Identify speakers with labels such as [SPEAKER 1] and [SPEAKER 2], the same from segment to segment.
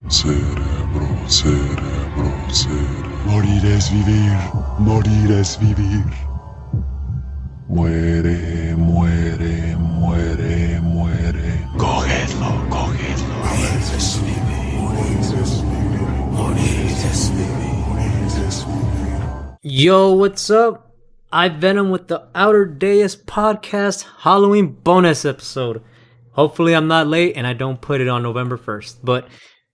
[SPEAKER 1] Cerebro, cerebro, cerebro. Morir es vivir, morir es vivir. Muere, muere, muere, muere. Cogedlo, cogedlo. Morir es vivir, morir es vivir, morir es vivir, morir es vivir.
[SPEAKER 2] Yo, what's up? iVenom with the Outer Deus podcast Halloween bonus episode. Hopefully I'm not late and I don't put it on November 1st. But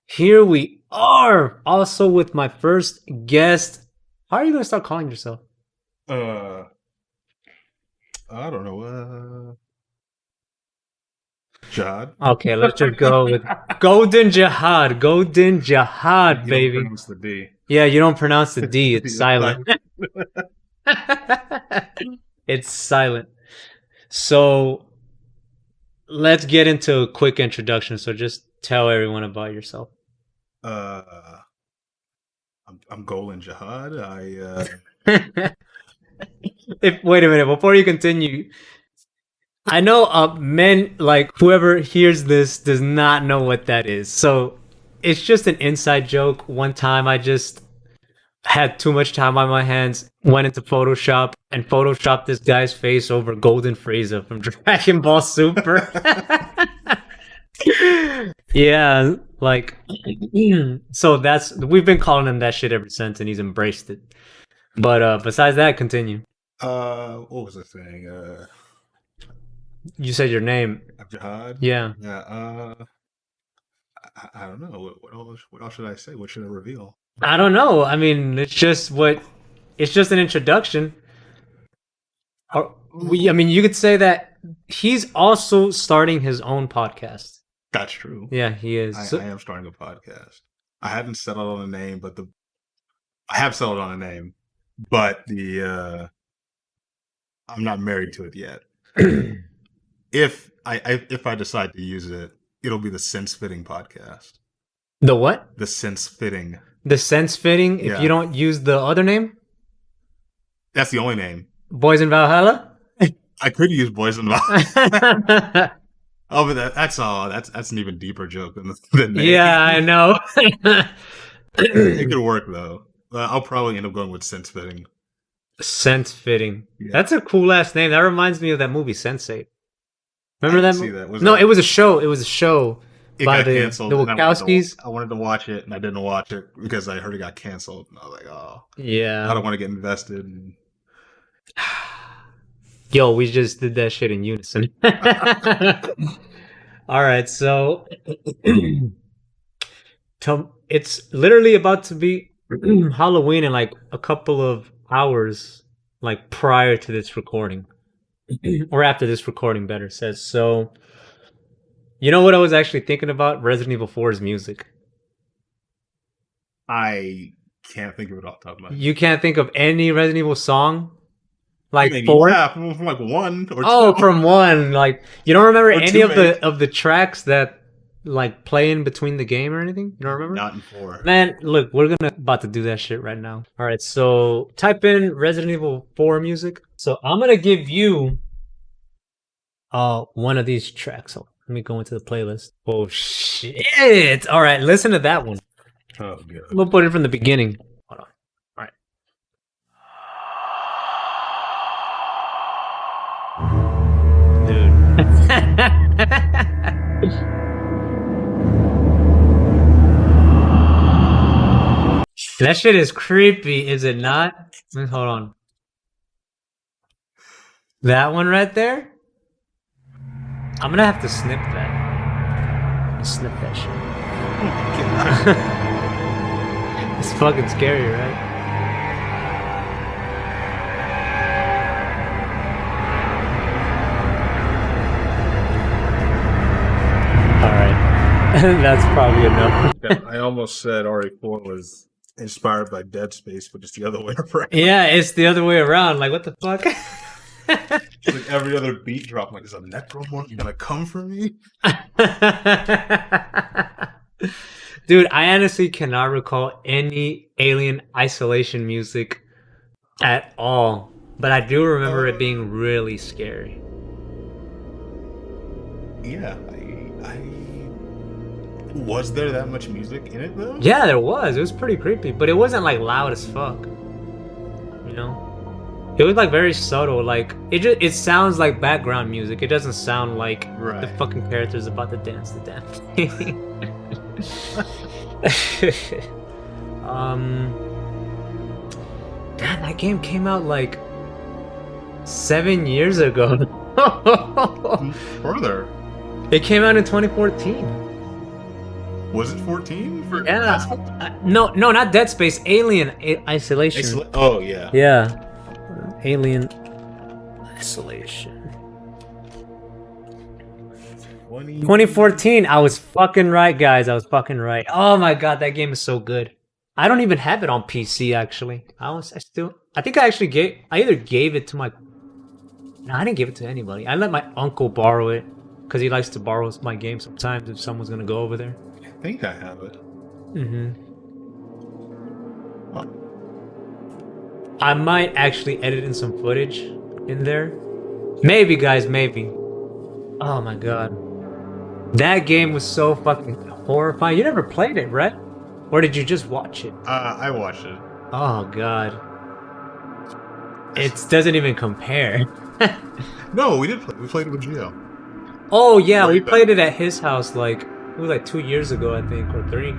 [SPEAKER 2] here we are, also with my first guest. How are you going to start calling yourself?
[SPEAKER 3] I don't know. Jahad.
[SPEAKER 2] Okay, let's just go with Golden Jahad. Golden Jahad,
[SPEAKER 3] You
[SPEAKER 2] baby.
[SPEAKER 3] don't pronounce the D.
[SPEAKER 2] Yeah, you don't pronounce the D. It's silent. It's silent. So let's get into a quick introduction. So just tell everyone about yourself.
[SPEAKER 3] I'm Golden Jahad.
[SPEAKER 2] Wait a minute, before you continue, I know men, like whoever hears this does not know what that is. So it's just an inside joke. One time I just had too much time on my hands, went into Photoshop and photoshopped this guy's face over Golden Frieza from Dragon Ball Super. Yeah, like, so we've been calling him that shit ever since and he's embraced it. But besides that, continue.
[SPEAKER 3] What was I saying?
[SPEAKER 2] You said your name.
[SPEAKER 3] Jahad.
[SPEAKER 2] Yeah.
[SPEAKER 3] Yeah. I don't know. What else should I say? What should I reveal?
[SPEAKER 2] I don't know. I mean, it's just an introduction. I mean, you could say that he's also starting his own podcast.
[SPEAKER 3] That's true.
[SPEAKER 2] Yeah, he is.
[SPEAKER 3] I am starting a podcast. I haven't settled on a name, but I have settled on a name, but I'm not married to it yet. If I decide to use it, it'll be the Sense Fitting podcast.
[SPEAKER 2] The what?
[SPEAKER 3] The Sense Fitting.
[SPEAKER 2] The Sense Fitting. If
[SPEAKER 3] Yeah.
[SPEAKER 2] you don't use the other name,
[SPEAKER 3] That's the only name.
[SPEAKER 2] Boys in Valhalla.
[SPEAKER 3] I could use Boys and Valhalla. Oh, but that's all. That's an even deeper joke than the name.
[SPEAKER 2] Yeah, I know.
[SPEAKER 3] It could work though. I'll probably end up going with Sense Fitting.
[SPEAKER 2] Sense Fitting.
[SPEAKER 3] Yeah.
[SPEAKER 2] That's a cool ass name. That reminds me of that movie Sense8. Remember
[SPEAKER 3] I
[SPEAKER 2] that?
[SPEAKER 3] didn't see that.
[SPEAKER 2] No, it was a show. It was a show
[SPEAKER 3] It
[SPEAKER 2] by
[SPEAKER 3] got
[SPEAKER 2] the
[SPEAKER 3] canceled. and
[SPEAKER 2] Wachowskis.
[SPEAKER 3] I wanted to watch it, and I didn't watch it because I heard it got canceled. And I was like, oh, I
[SPEAKER 2] Yeah.
[SPEAKER 3] don't want to get invested. And
[SPEAKER 2] Yo, we just did that shit in unison. All right, so it's literally about to be Halloween in like a couple of hours, like prior to this recording, or after this recording, better says. So, you know what I was actually thinking about? Resident Evil 4's music.
[SPEAKER 3] I can't think of it off the top of my head.
[SPEAKER 2] You can't think of any Resident Evil song? Like
[SPEAKER 3] Maybe,
[SPEAKER 2] 4?
[SPEAKER 3] yeah, from like 1 or 2.
[SPEAKER 2] Oh, from 1. Like, you don't remember
[SPEAKER 3] Or
[SPEAKER 2] any
[SPEAKER 3] 2
[SPEAKER 2] of the tracks that like play in between the game or anything? You don't remember?
[SPEAKER 3] Not in 4.
[SPEAKER 2] Man, look, we're about to do that shit right now. All right, so type in Resident Evil 4 music. So I'm gonna give you one of these tracks. So let me go into the playlist. Oh shit! All right, listen to that one.
[SPEAKER 3] Oh, good.
[SPEAKER 2] We'll put it from the beginning. Hold on. All right. Dude. That shit is creepy, is it not? Hold on. That one right there? I'm gonna have to snip that. Snip that shit. It's fucking scary, right? Alright. That's probably enough.
[SPEAKER 3] Yeah, I almost said RE4 was inspired by Dead Space, but just the other way around.
[SPEAKER 2] Yeah, it's the other way around. Like, what the fuck?
[SPEAKER 3] It's like every other beat drop, like, is a necromorph gonna come for me?
[SPEAKER 2] Dude, I honestly cannot recall any Alien Isolation music at all. But I do remember it being really scary.
[SPEAKER 3] Yeah, Was there that much music in it though?
[SPEAKER 2] Yeah, there was. It was pretty creepy, but it wasn't like loud as fuck. You know? It was like very subtle. Like it sounds like background music. It doesn't sound like the
[SPEAKER 3] Right.
[SPEAKER 2] fucking character's about to dance the damn thing. Damn, that game came out like 7 years ago.
[SPEAKER 3] Further.
[SPEAKER 2] It came out in 2014.
[SPEAKER 3] Was it 14?
[SPEAKER 2] Yeah. No, not Dead Space. Alien Isolation.
[SPEAKER 3] Oh yeah.
[SPEAKER 2] Yeah. Alien Isolation. 2014. I was fucking right, guys. I was fucking right. Oh my god, that game is so good. I don't even have it on PC actually. I think I either gave it to my. No, I didn't give it to anybody. I let my uncle borrow it because he likes to borrow my game sometimes if someone's gonna go over there.
[SPEAKER 3] I think I have it.
[SPEAKER 2] Mm-hmm.
[SPEAKER 3] Huh.
[SPEAKER 2] I might actually edit in some footage in there. Maybe, guys, maybe. Oh my god. That game was so fucking horrifying. You never played it, right? Or did you just watch it?
[SPEAKER 3] I watched it.
[SPEAKER 2] Oh god. It doesn't even compare.
[SPEAKER 3] No, we did play. We played it with Gio.
[SPEAKER 2] Oh yeah, we
[SPEAKER 3] Way back.
[SPEAKER 2] played it at his house like it was like 2 years ago, I think, or 3.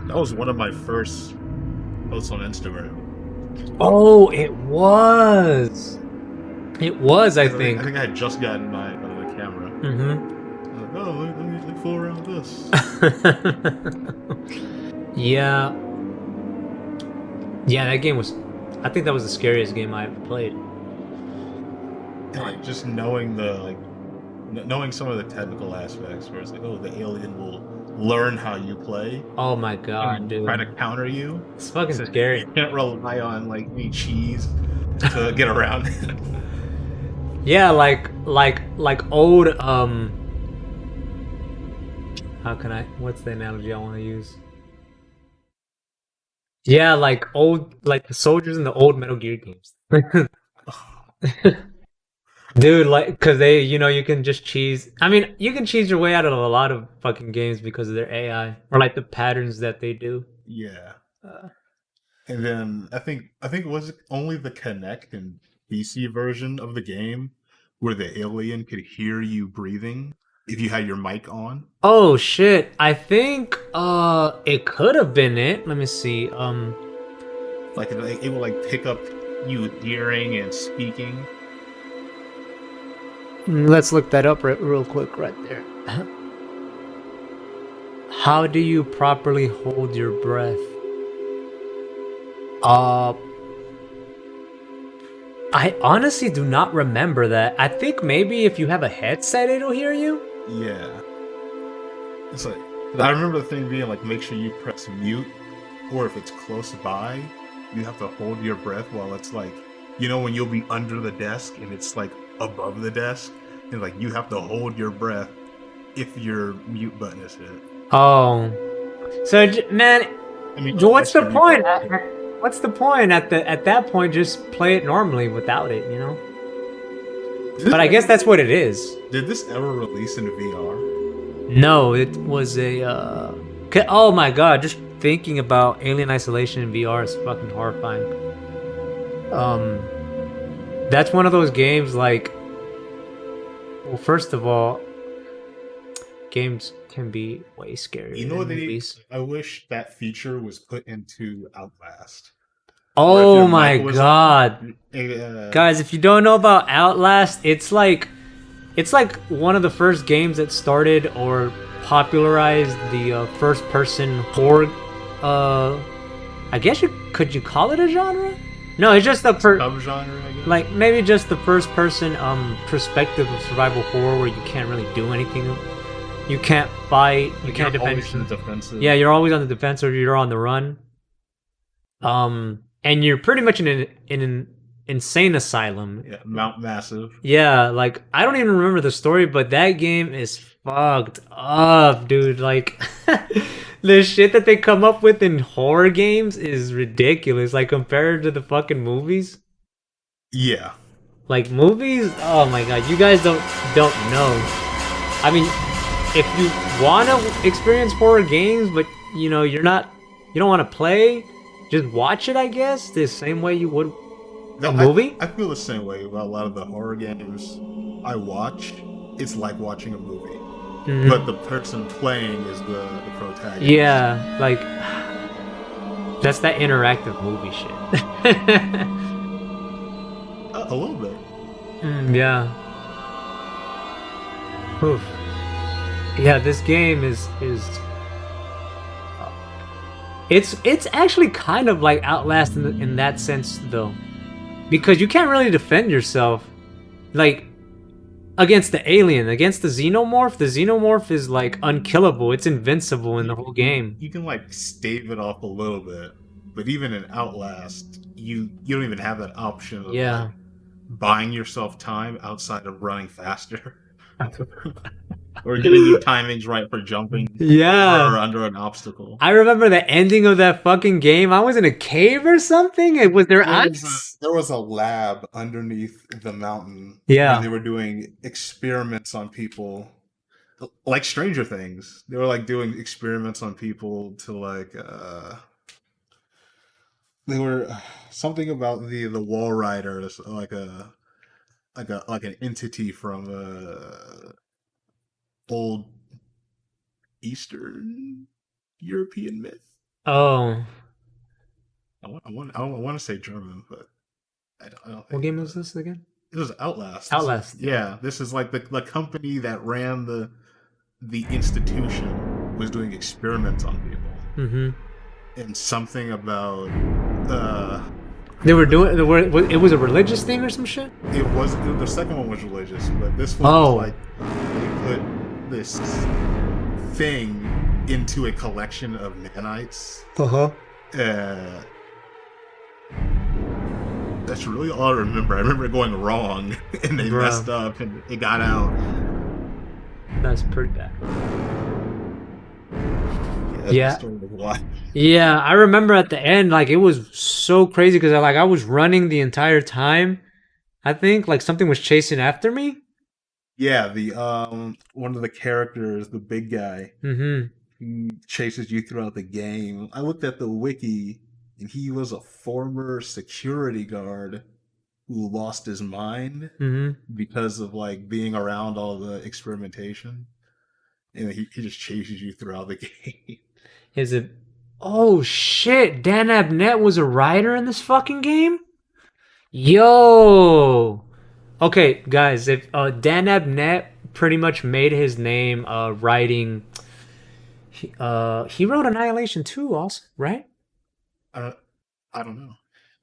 [SPEAKER 3] That was one of my first posts on Instagram.
[SPEAKER 2] Oh, it was. It was, I think.
[SPEAKER 3] I think I had just gotten my camera.
[SPEAKER 2] Mm-hmm.
[SPEAKER 3] I was like, oh, let me fool around with this.
[SPEAKER 2] Yeah. Yeah, that game was. I think that was the scariest game I ever played.
[SPEAKER 3] And like just knowing knowing some of the technical aspects, where it's like, oh, the alien will learn how you play.
[SPEAKER 2] Oh my god,
[SPEAKER 3] And
[SPEAKER 2] dude.
[SPEAKER 3] try to counter you.
[SPEAKER 2] It's fucking
[SPEAKER 3] So
[SPEAKER 2] scary.
[SPEAKER 3] You can't rely on like any cheese to get around it.
[SPEAKER 2] Yeah, like old what's the analogy I want to use? Yeah, like the soldiers in the old Metal Gear games. Dude, like, cause they, you can just cheese. I mean, you can cheese your way out of a lot of fucking games because of their AI or like the patterns that they do.
[SPEAKER 3] Yeah. And then I think it was only the Kinect and PC version of the game where the alien could hear you breathing if you had your mic on.
[SPEAKER 2] Oh shit! I think it could have been it. Let me see.
[SPEAKER 3] Like it will like pick up you hearing and speaking.
[SPEAKER 2] Let's look that up real quick right there. How do you properly hold your breath? I honestly do not remember that. I think maybe if you have a headset, it'll hear you.
[SPEAKER 3] Yeah. It's like I remember the thing being like, make sure you press mute, or if it's close by, you have to hold your breath while it's like, when you'll be under the desk and it's like above the desk, and like you have to hold your breath if your mute button is hit.
[SPEAKER 2] Oh, so man,
[SPEAKER 3] I mean,
[SPEAKER 2] what's the
[SPEAKER 3] that's
[SPEAKER 2] point?
[SPEAKER 3] pretty-
[SPEAKER 2] What's the point at that point? Just play it normally without it, But I guess that's what it is.
[SPEAKER 3] Did this ever release in VR?
[SPEAKER 2] No, it was a. Oh my god! Just thinking about Alien Isolation in VR is fucking horrifying. That's one of those games like. Well, first of all, games can be way scarier.
[SPEAKER 3] You know what
[SPEAKER 2] than
[SPEAKER 3] they need?
[SPEAKER 2] movies.
[SPEAKER 3] I wish that feature was put into Outlast.
[SPEAKER 2] Oh
[SPEAKER 3] your
[SPEAKER 2] my
[SPEAKER 3] mic was
[SPEAKER 2] god.
[SPEAKER 3] on,
[SPEAKER 2] Guys, if you don't know about Outlast, it's like one of the first games that started or popularized the first-person horror. I guess could you call it a genre? No, it's just the
[SPEAKER 3] subgenre, I guess.
[SPEAKER 2] like maybe just the first-person perspective of survival horror where you can't really do anything. You can't fight. You can't defend.
[SPEAKER 3] Always in the defensive.
[SPEAKER 2] Yeah, you're always on the defense or you're on the run. And you're pretty much in an insane asylum.
[SPEAKER 3] Yeah, Mount Massive.
[SPEAKER 2] Yeah, like I don't even remember the story, but that game is fucked up, dude. Like the shit that they come up with in horror games is ridiculous. Like compared to the fucking movies.
[SPEAKER 3] Yeah.
[SPEAKER 2] Like movies, oh my god, you guys don't know. I mean, if you want to experience horror games, but you know, you don't want to play, just watch it, I guess, the same way you would a movie.
[SPEAKER 3] I feel the same way about a lot of the horror games I watch. It's like watching a movie, but the person playing is the protagonist.
[SPEAKER 2] Yeah, like that's that interactive movie shit.
[SPEAKER 3] A little bit.
[SPEAKER 2] Yeah. Oof. Yeah, this game is it's actually kind of like Outlast in that sense though, because you can't really defend yourself like against the alien, against the xenomorph. The xenomorph is like unkillable. It's invincible in the whole game.
[SPEAKER 3] You can like stave it off a little bit, but even in Outlast, you don't even have that option of like, buying yourself time outside of running faster. Or getting your timings right for jumping or under an obstacle.
[SPEAKER 2] I remember the ending of that fucking game. I was in a cave or something. Was there ice?
[SPEAKER 3] There was a lab underneath the mountain.
[SPEAKER 2] Yeah.
[SPEAKER 3] And they were doing experiments on people. Like Stranger Things. They were like doing experiments on people to like they were something about the wall rider, like an entity from old Eastern European myth.
[SPEAKER 2] Oh,
[SPEAKER 3] I want to say German, but I don't think.
[SPEAKER 2] What game was this again?
[SPEAKER 3] It was Outlast.
[SPEAKER 2] Outlast.
[SPEAKER 3] Yeah, this is like the company that ran the institution was doing experiments on people. Mm-hmm. And something about
[SPEAKER 2] they were doing. It was a religious thing or some shit.
[SPEAKER 3] The second one was religious, but this one was like they put this thing into a collection of nanites. That's really all I remember. I remember it going wrong and they messed up and it got out.
[SPEAKER 2] That's pretty bad.
[SPEAKER 3] Yeah.
[SPEAKER 2] Yeah, I remember at the end, like it was so crazy because I was running the entire time. I think like something was chasing after me.
[SPEAKER 3] Yeah, the one of the characters, the big guy, he chases you throughout the game. I looked at the wiki, and he was a former security guard who lost his mind because of like being around all the experimentation, and he just chases you throughout the game.
[SPEAKER 2] Is it? Oh shit! Dan Abnett was a writer in this fucking game. Yo. Okay, guys, if Dan Abnett pretty much made his name writing. He wrote Annihilation 2 also, right?
[SPEAKER 3] I don't know.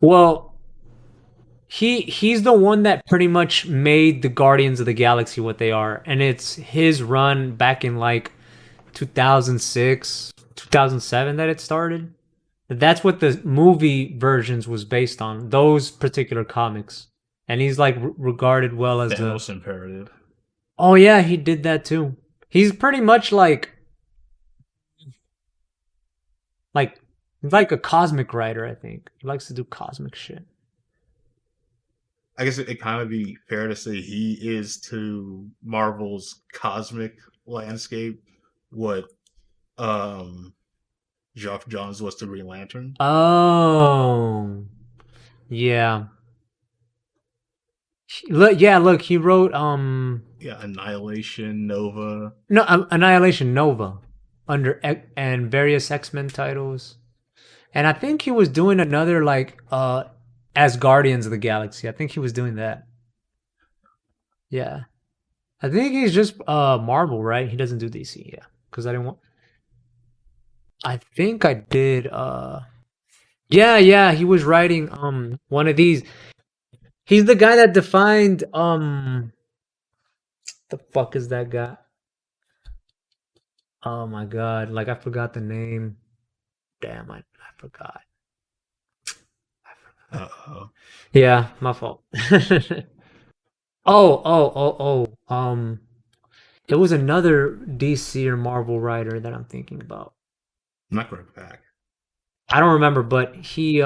[SPEAKER 2] Well, he's the one that pretty much made the Guardians of the Galaxy what they are, and it's his run back in like 2006, 2007 that it started. That's what the movie versions was based on, those particular comics. And he's like regarded well as
[SPEAKER 3] the most imperative.
[SPEAKER 2] Oh yeah, he did that too. He's pretty much like he's like a cosmic writer, I think. He likes to do cosmic shit.
[SPEAKER 3] I guess it kind of be fair to say he is to Marvel's cosmic landscape what Geoff Johns was to Green Lantern.
[SPEAKER 2] Oh. Yeah. Look, he wrote
[SPEAKER 3] Annihilation, Nova.
[SPEAKER 2] No, Annihilation Nova under and various X-Men titles. And I think he was doing another like as Guardians of the Galaxy. I think he was doing that. Yeah. I think he's just Marvel, right? He doesn't do DC, yeah. Cuz I think I did yeah, he was writing one of these. He's the guy that defined the fuck is that guy? Oh my god, like I forgot the name. Damn, I forgot.
[SPEAKER 3] Uh-oh.
[SPEAKER 2] Yeah, my fault. It was another DC or Marvel writer that I'm thinking about.
[SPEAKER 3] I'm not going back.
[SPEAKER 2] I don't remember, but he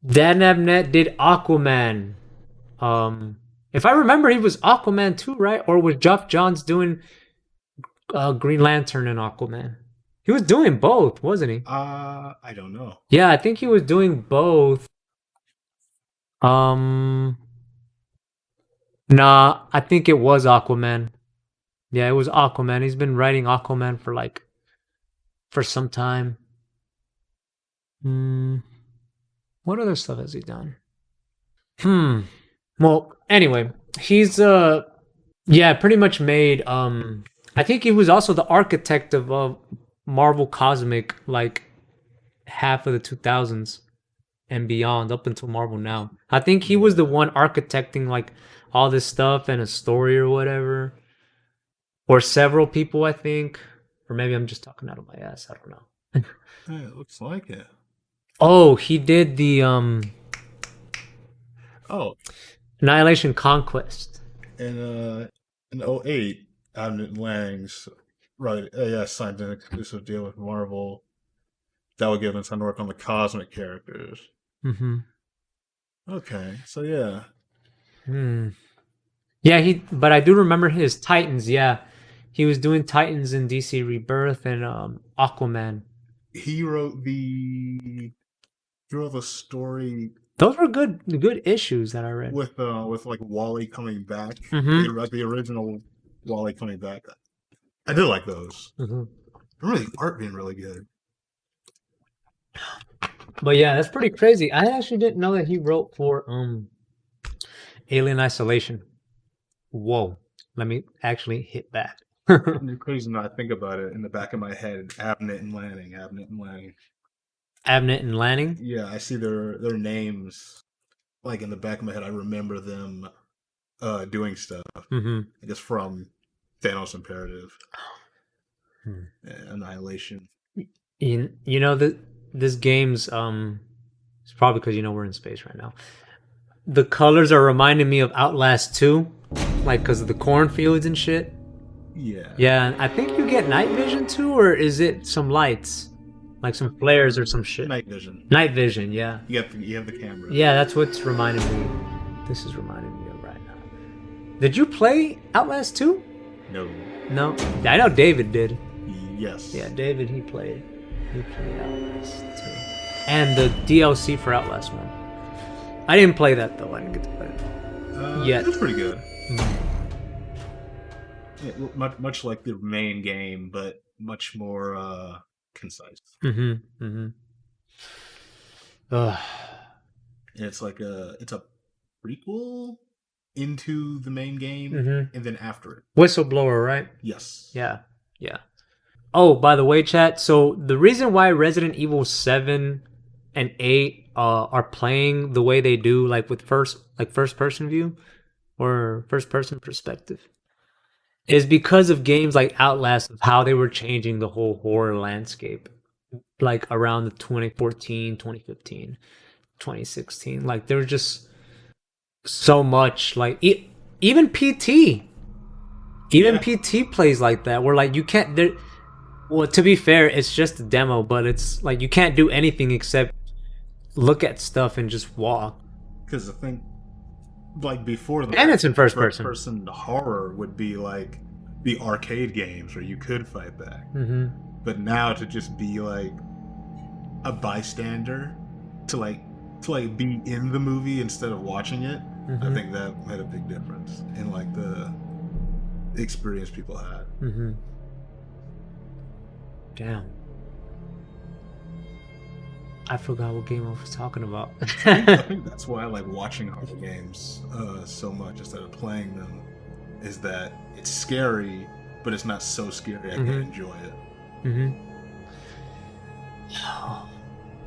[SPEAKER 2] Dan Abnett did Aquaman. If I remember, he was Aquaman too, right? Or was Geoff Johns doing Green Lantern and Aquaman. He was doing both, wasn't he?
[SPEAKER 3] I don't know.
[SPEAKER 2] Yeah, I think he was doing both. Nah, I think it was Aquaman. Yeah, it was Aquaman. He's been writing Aquaman for some time. What other stuff has he done? Well, anyway, he's yeah, pretty much made I think he was also the architect of Marvel Cosmic, like half of the 2000s and beyond, up until Marvel now. I think he was the one architecting like all this stuff and a story or whatever. Or several people, I think. Or maybe I'm just talking out of my ass. I don't know.
[SPEAKER 3] Yeah, it looks like it.
[SPEAKER 2] Oh, he did the
[SPEAKER 3] Oh,
[SPEAKER 2] Annihilation Conquest.
[SPEAKER 3] in '08, ATLien's signed an exclusive deal with Marvel that would give him time to work on the cosmic characters.
[SPEAKER 2] Mm-hmm.
[SPEAKER 3] Okay, so yeah.
[SPEAKER 2] Yeah, but I do remember his Titans, yeah. He was doing Titans in DC Rebirth and Aquaman.
[SPEAKER 3] He wrote the story
[SPEAKER 2] Those were good issues that I read.
[SPEAKER 3] with like Wally coming back.
[SPEAKER 2] Mhm.
[SPEAKER 3] The original Wally coming back. I did like those.
[SPEAKER 2] Mhm.
[SPEAKER 3] I remember the art being really good.
[SPEAKER 2] But yeah, that's pretty crazy. I actually didn't know that he wrote for Alien Isolation. Whoa. Let me actually hit that.
[SPEAKER 3] It's crazy now I think about it in the back of my head. Abnett and Lanning.
[SPEAKER 2] Abnett and Lanning?
[SPEAKER 3] Yeah, I see their names like in the back of my head. I remember them doing stuff.
[SPEAKER 2] Mm-hmm.
[SPEAKER 3] I guess from Thanos Imperative.
[SPEAKER 2] Hmm.
[SPEAKER 3] Annihilation.
[SPEAKER 2] You know this game's it's probably because we're in space right now. The colors are reminding me of Outlast 2, like because of the cornfields and shit.
[SPEAKER 3] Yeah.
[SPEAKER 2] Yeah, I think you get night vision too, or is it some lights, like some flares or some shit?
[SPEAKER 3] Night vision.
[SPEAKER 2] Night vision, yeah.
[SPEAKER 3] You have the camera.
[SPEAKER 2] Yeah, that's what's reminding me. This is reminding me of right now. Did you play Outlast 2?
[SPEAKER 3] No.
[SPEAKER 2] No, I know David did.
[SPEAKER 3] Yes.
[SPEAKER 2] Yeah, David, he played Outlast 2. And the DLC for Outlast 1. I didn't play that though. I didn't get to play it yet.
[SPEAKER 3] It's pretty good. Yeah, much like the main game, but much more concise.
[SPEAKER 2] Ugh.
[SPEAKER 3] And it's like it's a prequel into the main game, and then after it.
[SPEAKER 2] Whistleblower, right?
[SPEAKER 3] Yes.
[SPEAKER 2] Yeah. Oh, by the way, chat. So the reason why Resident Evil 7 and 8 are playing the way they do, like with first person view or first person perspective, is because of games like Outlast, of how they were changing the whole horror landscape, like around the 2014, 2015, 2016. Like there was just so much, like even PT. Even PT plays like that, where like you can't. Well, to be fair, it's just a demo, but it's like you can't do anything except look at stuff and just walk.
[SPEAKER 3] Because I think, like before,
[SPEAKER 2] And it's in first person.
[SPEAKER 3] Horror would be like the arcade games where you could fight back.
[SPEAKER 2] Mm-hmm.
[SPEAKER 3] But now to just be like a bystander, to be in the movie instead of watching it, I think that made a big difference in like the experience people had.
[SPEAKER 2] Mm-hmm. Damn. I forgot what game I was talking about.
[SPEAKER 3] I think that's why I like watching horror games so much instead of playing them, is that it's scary, but it's not so scary I can enjoy it.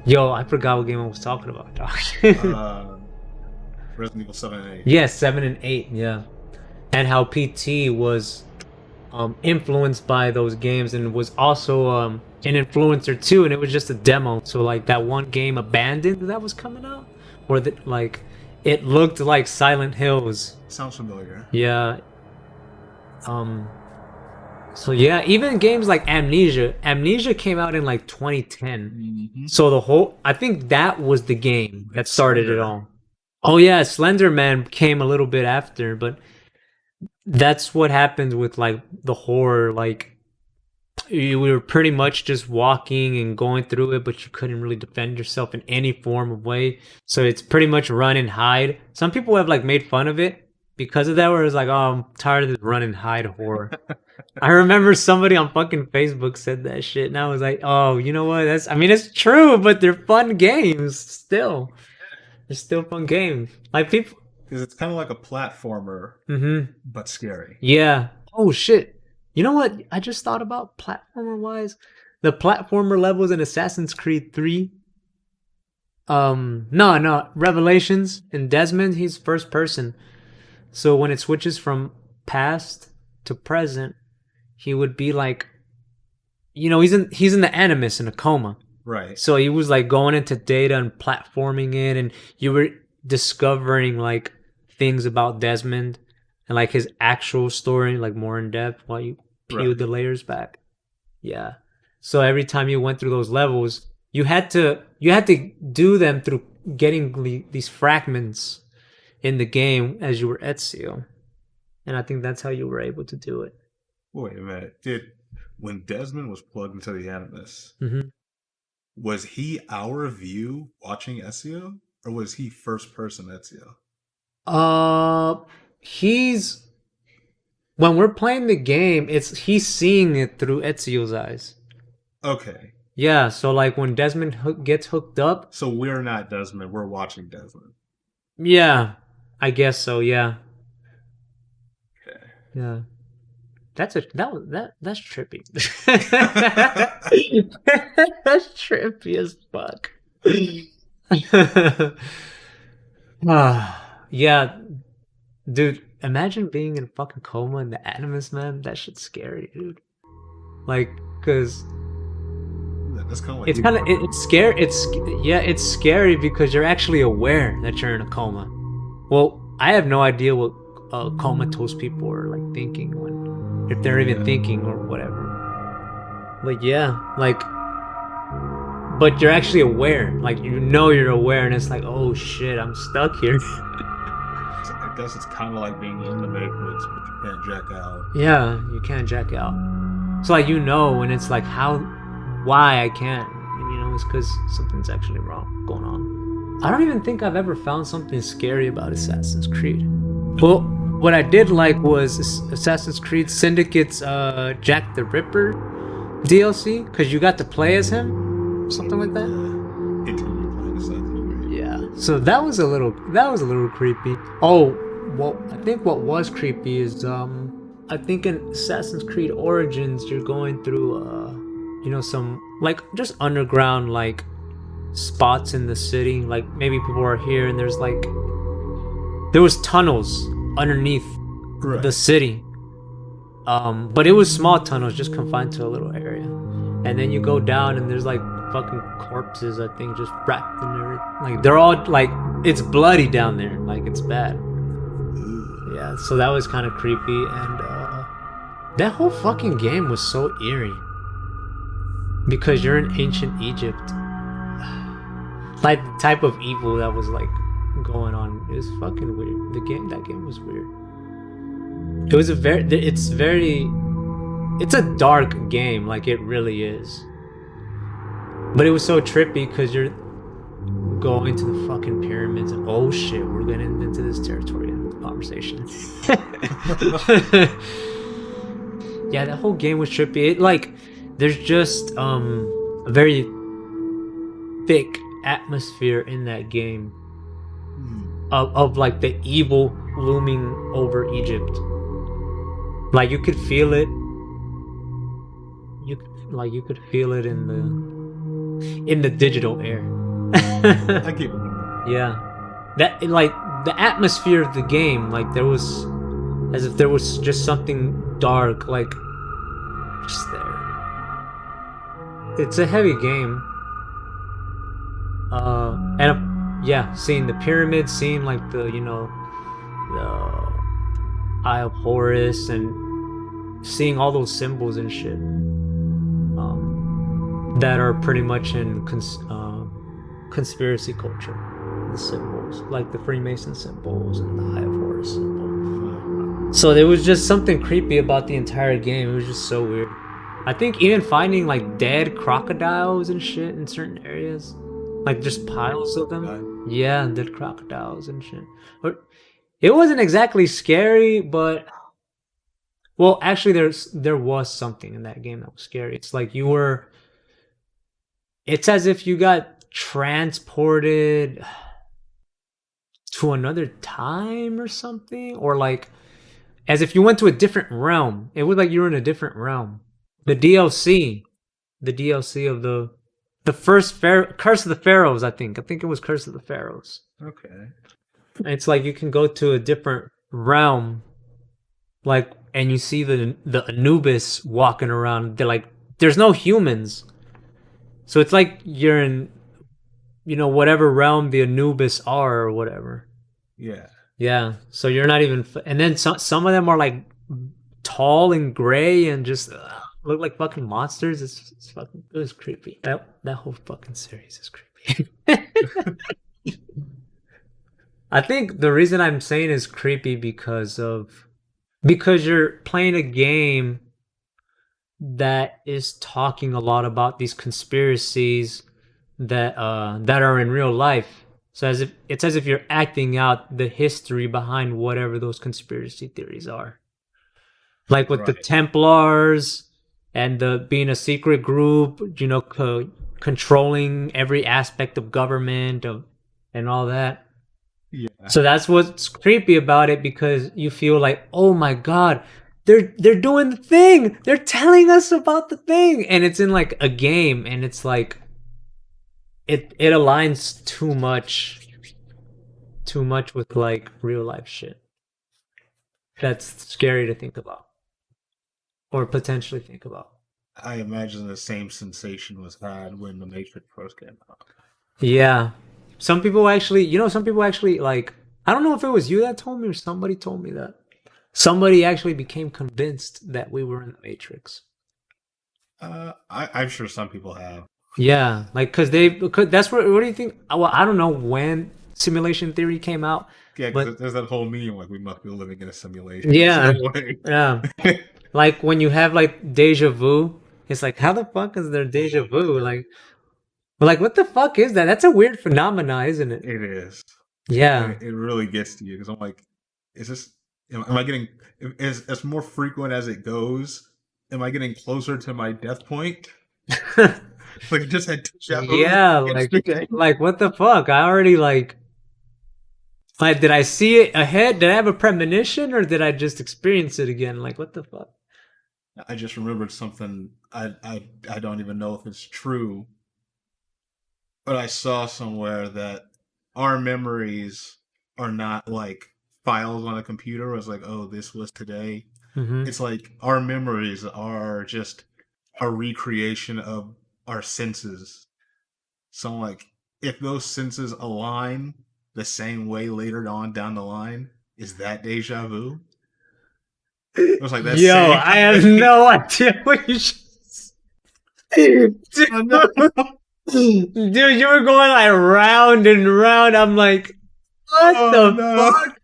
[SPEAKER 2] Yo, I forgot what game I was talking about, dog.
[SPEAKER 3] Resident Evil 7 and 8.
[SPEAKER 2] Yeah, 7 and 8, yeah. And how PT was influenced by those games and was also an influencer too, and it was just a demo. So like that one game Abandoned that was coming out, where like it looked like Silent Hills.
[SPEAKER 3] Sounds familiar.
[SPEAKER 2] Yeah. So yeah, even games like Amnesia came out in like 2010. So I think that was the game that started it all. Oh yeah, Slender Man came a little bit after, but that's what happens with like the horror, like you were pretty much just walking and going through it, but you couldn't really defend yourself in any form of way. So it's pretty much run and hide. Some people have like made fun of it because of that, where it's like, oh, I'm tired of this run and hide horror. I remember somebody on fucking Facebook said that shit, and I was like, oh, you know what? It's true, but they're fun games still. They're still fun games. Like people,
[SPEAKER 3] because it's kind of like a platformer, but scary.
[SPEAKER 2] Yeah. Oh shit. You know what I just thought about platformer wise? The platformer levels in Assassin's Creed 3. No, Revelations in Desmond, he's first person. So when it switches from past to present, he would be like, he's in the Animus in a coma.
[SPEAKER 3] Right.
[SPEAKER 2] So he was like going into data and platforming it, and you were discovering like things about Desmond and like his actual story, like more in depth while you peeled the layers back. Yeah. So every time you went through those levels, you had to do them through getting these fragments in the game as you were Ezio. And I think that's how you were able to do it.
[SPEAKER 3] Wait a minute. When Desmond was plugged into the Animus, was he our view watching Ezio, or was he first person Ezio?
[SPEAKER 2] When we're playing the game, he's seeing it through Ezio's eyes.
[SPEAKER 3] Okay.
[SPEAKER 2] Yeah, so like when Desmond gets hooked up,
[SPEAKER 3] so we're not Desmond, we're watching Desmond.
[SPEAKER 2] Yeah, I guess so. Yeah.
[SPEAKER 3] Okay.
[SPEAKER 2] Yeah. That's trippy. That's trippy as fuck. Yeah, dude. Imagine being in a fucking coma in the Animus, man. That shit's scary, dude. Like, cause
[SPEAKER 3] that's kind of like
[SPEAKER 2] it's scary. It's scary because you're actually aware that you're in a coma. Well, I have no idea what comatose people are like thinking if they're even thinking or whatever. Like, yeah, like, but you're actually aware. Like, you're aware, and it's like, oh shit, I'm stuck here.
[SPEAKER 3] I guess it's kind of like being in the Matrix, but you can't jack out.
[SPEAKER 2] Yeah, you can't jack out. So like, and it's like, why I can't, and it's because something's actually wrong going on. I don't even think I've ever found something scary about Assassin's Creed. Well, what I did like was Assassin's Creed Syndicate's Jack the Ripper DLC, because you got to play as him, something like that. Yeah, so that was a little creepy. Oh, well, I think what was creepy is I think in Assassin's Creed Origins you're going through some like just underground like spots in the city, like maybe people are here and there was tunnels underneath the city, but it was small tunnels just confined to a little area, and then you go down and there's like fucking corpses, I think, just wrapped in there. Like they're all like, it's bloody down there, like it's bad. Yeah, so that was kind of creepy, and that whole fucking game was so eerie because you're in ancient Egypt. Like the type of evil that was like going on is fucking weird. That game was weird. It was it's a dark game, like it really is. But it was so trippy because you're going to the fucking pyramids and oh shit, we're getting into this territory in the conversation. Yeah, that whole game was trippy. There's just a very thick atmosphere in that game of like the evil looming over Egypt. Like you could feel it. You could feel it in the digital air.
[SPEAKER 3] I get it.
[SPEAKER 2] Yeah, that like the atmosphere of the game, like there was, as if there was just something dark, like just there. It's a heavy game. Seeing the pyramids, seeing like the Eye of Horus, and seeing all those symbols and shit that are pretty much in conspiracy culture. The symbols, like the Freemason symbols and the Eye of Horus symbol. So there was just something creepy about the entire game. It was just so weird. I think even finding like dead crocodiles and shit in certain areas, like just piles of them. Yeah, dead crocodiles and shit. But it wasn't exactly scary, but well, actually, there was something in that game that was scary. It's like you were. It's as if you got transported to another time or something, or like as if you went to a different realm. It was like you were in a different realm. The DLC, the DLC of the first Curse of the Pharaohs. I think it was Curse of the Pharaohs.
[SPEAKER 3] Okay.
[SPEAKER 2] It's like you can go to a different realm, like, and you see the Anubis walking around. They're like, there's no humans, so it's like you're in, whatever realm the Anubis are or whatever.
[SPEAKER 3] Yeah.
[SPEAKER 2] Yeah. So you're not even, and then some of them are like tall and gray and just look like fucking monsters. It's fucking, it was creepy. That whole fucking series is creepy. I think the reason I'm saying is creepy because you're playing a game that is talking a lot about these conspiracies that are in real life. So it's as if you're acting out the history behind whatever those conspiracy theories are. Like with the Templars and the being a secret group, controlling every aspect of government and all that.
[SPEAKER 3] Yeah.
[SPEAKER 2] So that's what's creepy about it, because you feel like, oh my god, they're doing the thing. They're telling us about the thing, and it's in like a game, and it's like it aligns too much with like real life shit. That's scary to think about, or potentially think about.
[SPEAKER 3] I imagine the same sensation was had when the Matrix first came out.
[SPEAKER 2] Yeah. Some people actually, like, I don't know if it was you that told me or somebody told me that. Somebody actually became convinced that we were in the Matrix.
[SPEAKER 3] I'm sure some people have.
[SPEAKER 2] Yeah, like, because that's what do you think? Well, I don't know when simulation theory came out.
[SPEAKER 3] Yeah,
[SPEAKER 2] but
[SPEAKER 3] there's that whole meme like we must be living in a simulation.
[SPEAKER 2] Yeah, yeah. Like when you have like deja vu, it's like, how the fuck is there deja vu? Like, what the fuck is that? That's a weird phenomena, isn't it?
[SPEAKER 3] It is.
[SPEAKER 2] Yeah.
[SPEAKER 3] It really gets to you because I'm like, is this? Am I getting? As more frequent as it goes, am I getting closer to my death point? Like I just had deja vu.
[SPEAKER 2] Yeah, like what the fuck? I already like, did I see it ahead? Did I have a premonition, or did I just experience it again? Like, what the fuck?
[SPEAKER 3] I just remembered something. I don't even know if it's true, but I saw somewhere that our memories are not like files on a computer. It was like, oh, this was today.
[SPEAKER 2] Mm-hmm.
[SPEAKER 3] It's like our memories are just a recreation of our senses. So like, if those senses align the same way later on down the line, is that deja vu? It was like that.
[SPEAKER 2] Yo, I have no idea what you just... Dude, you were going like round and round. I'm like, what the fuck?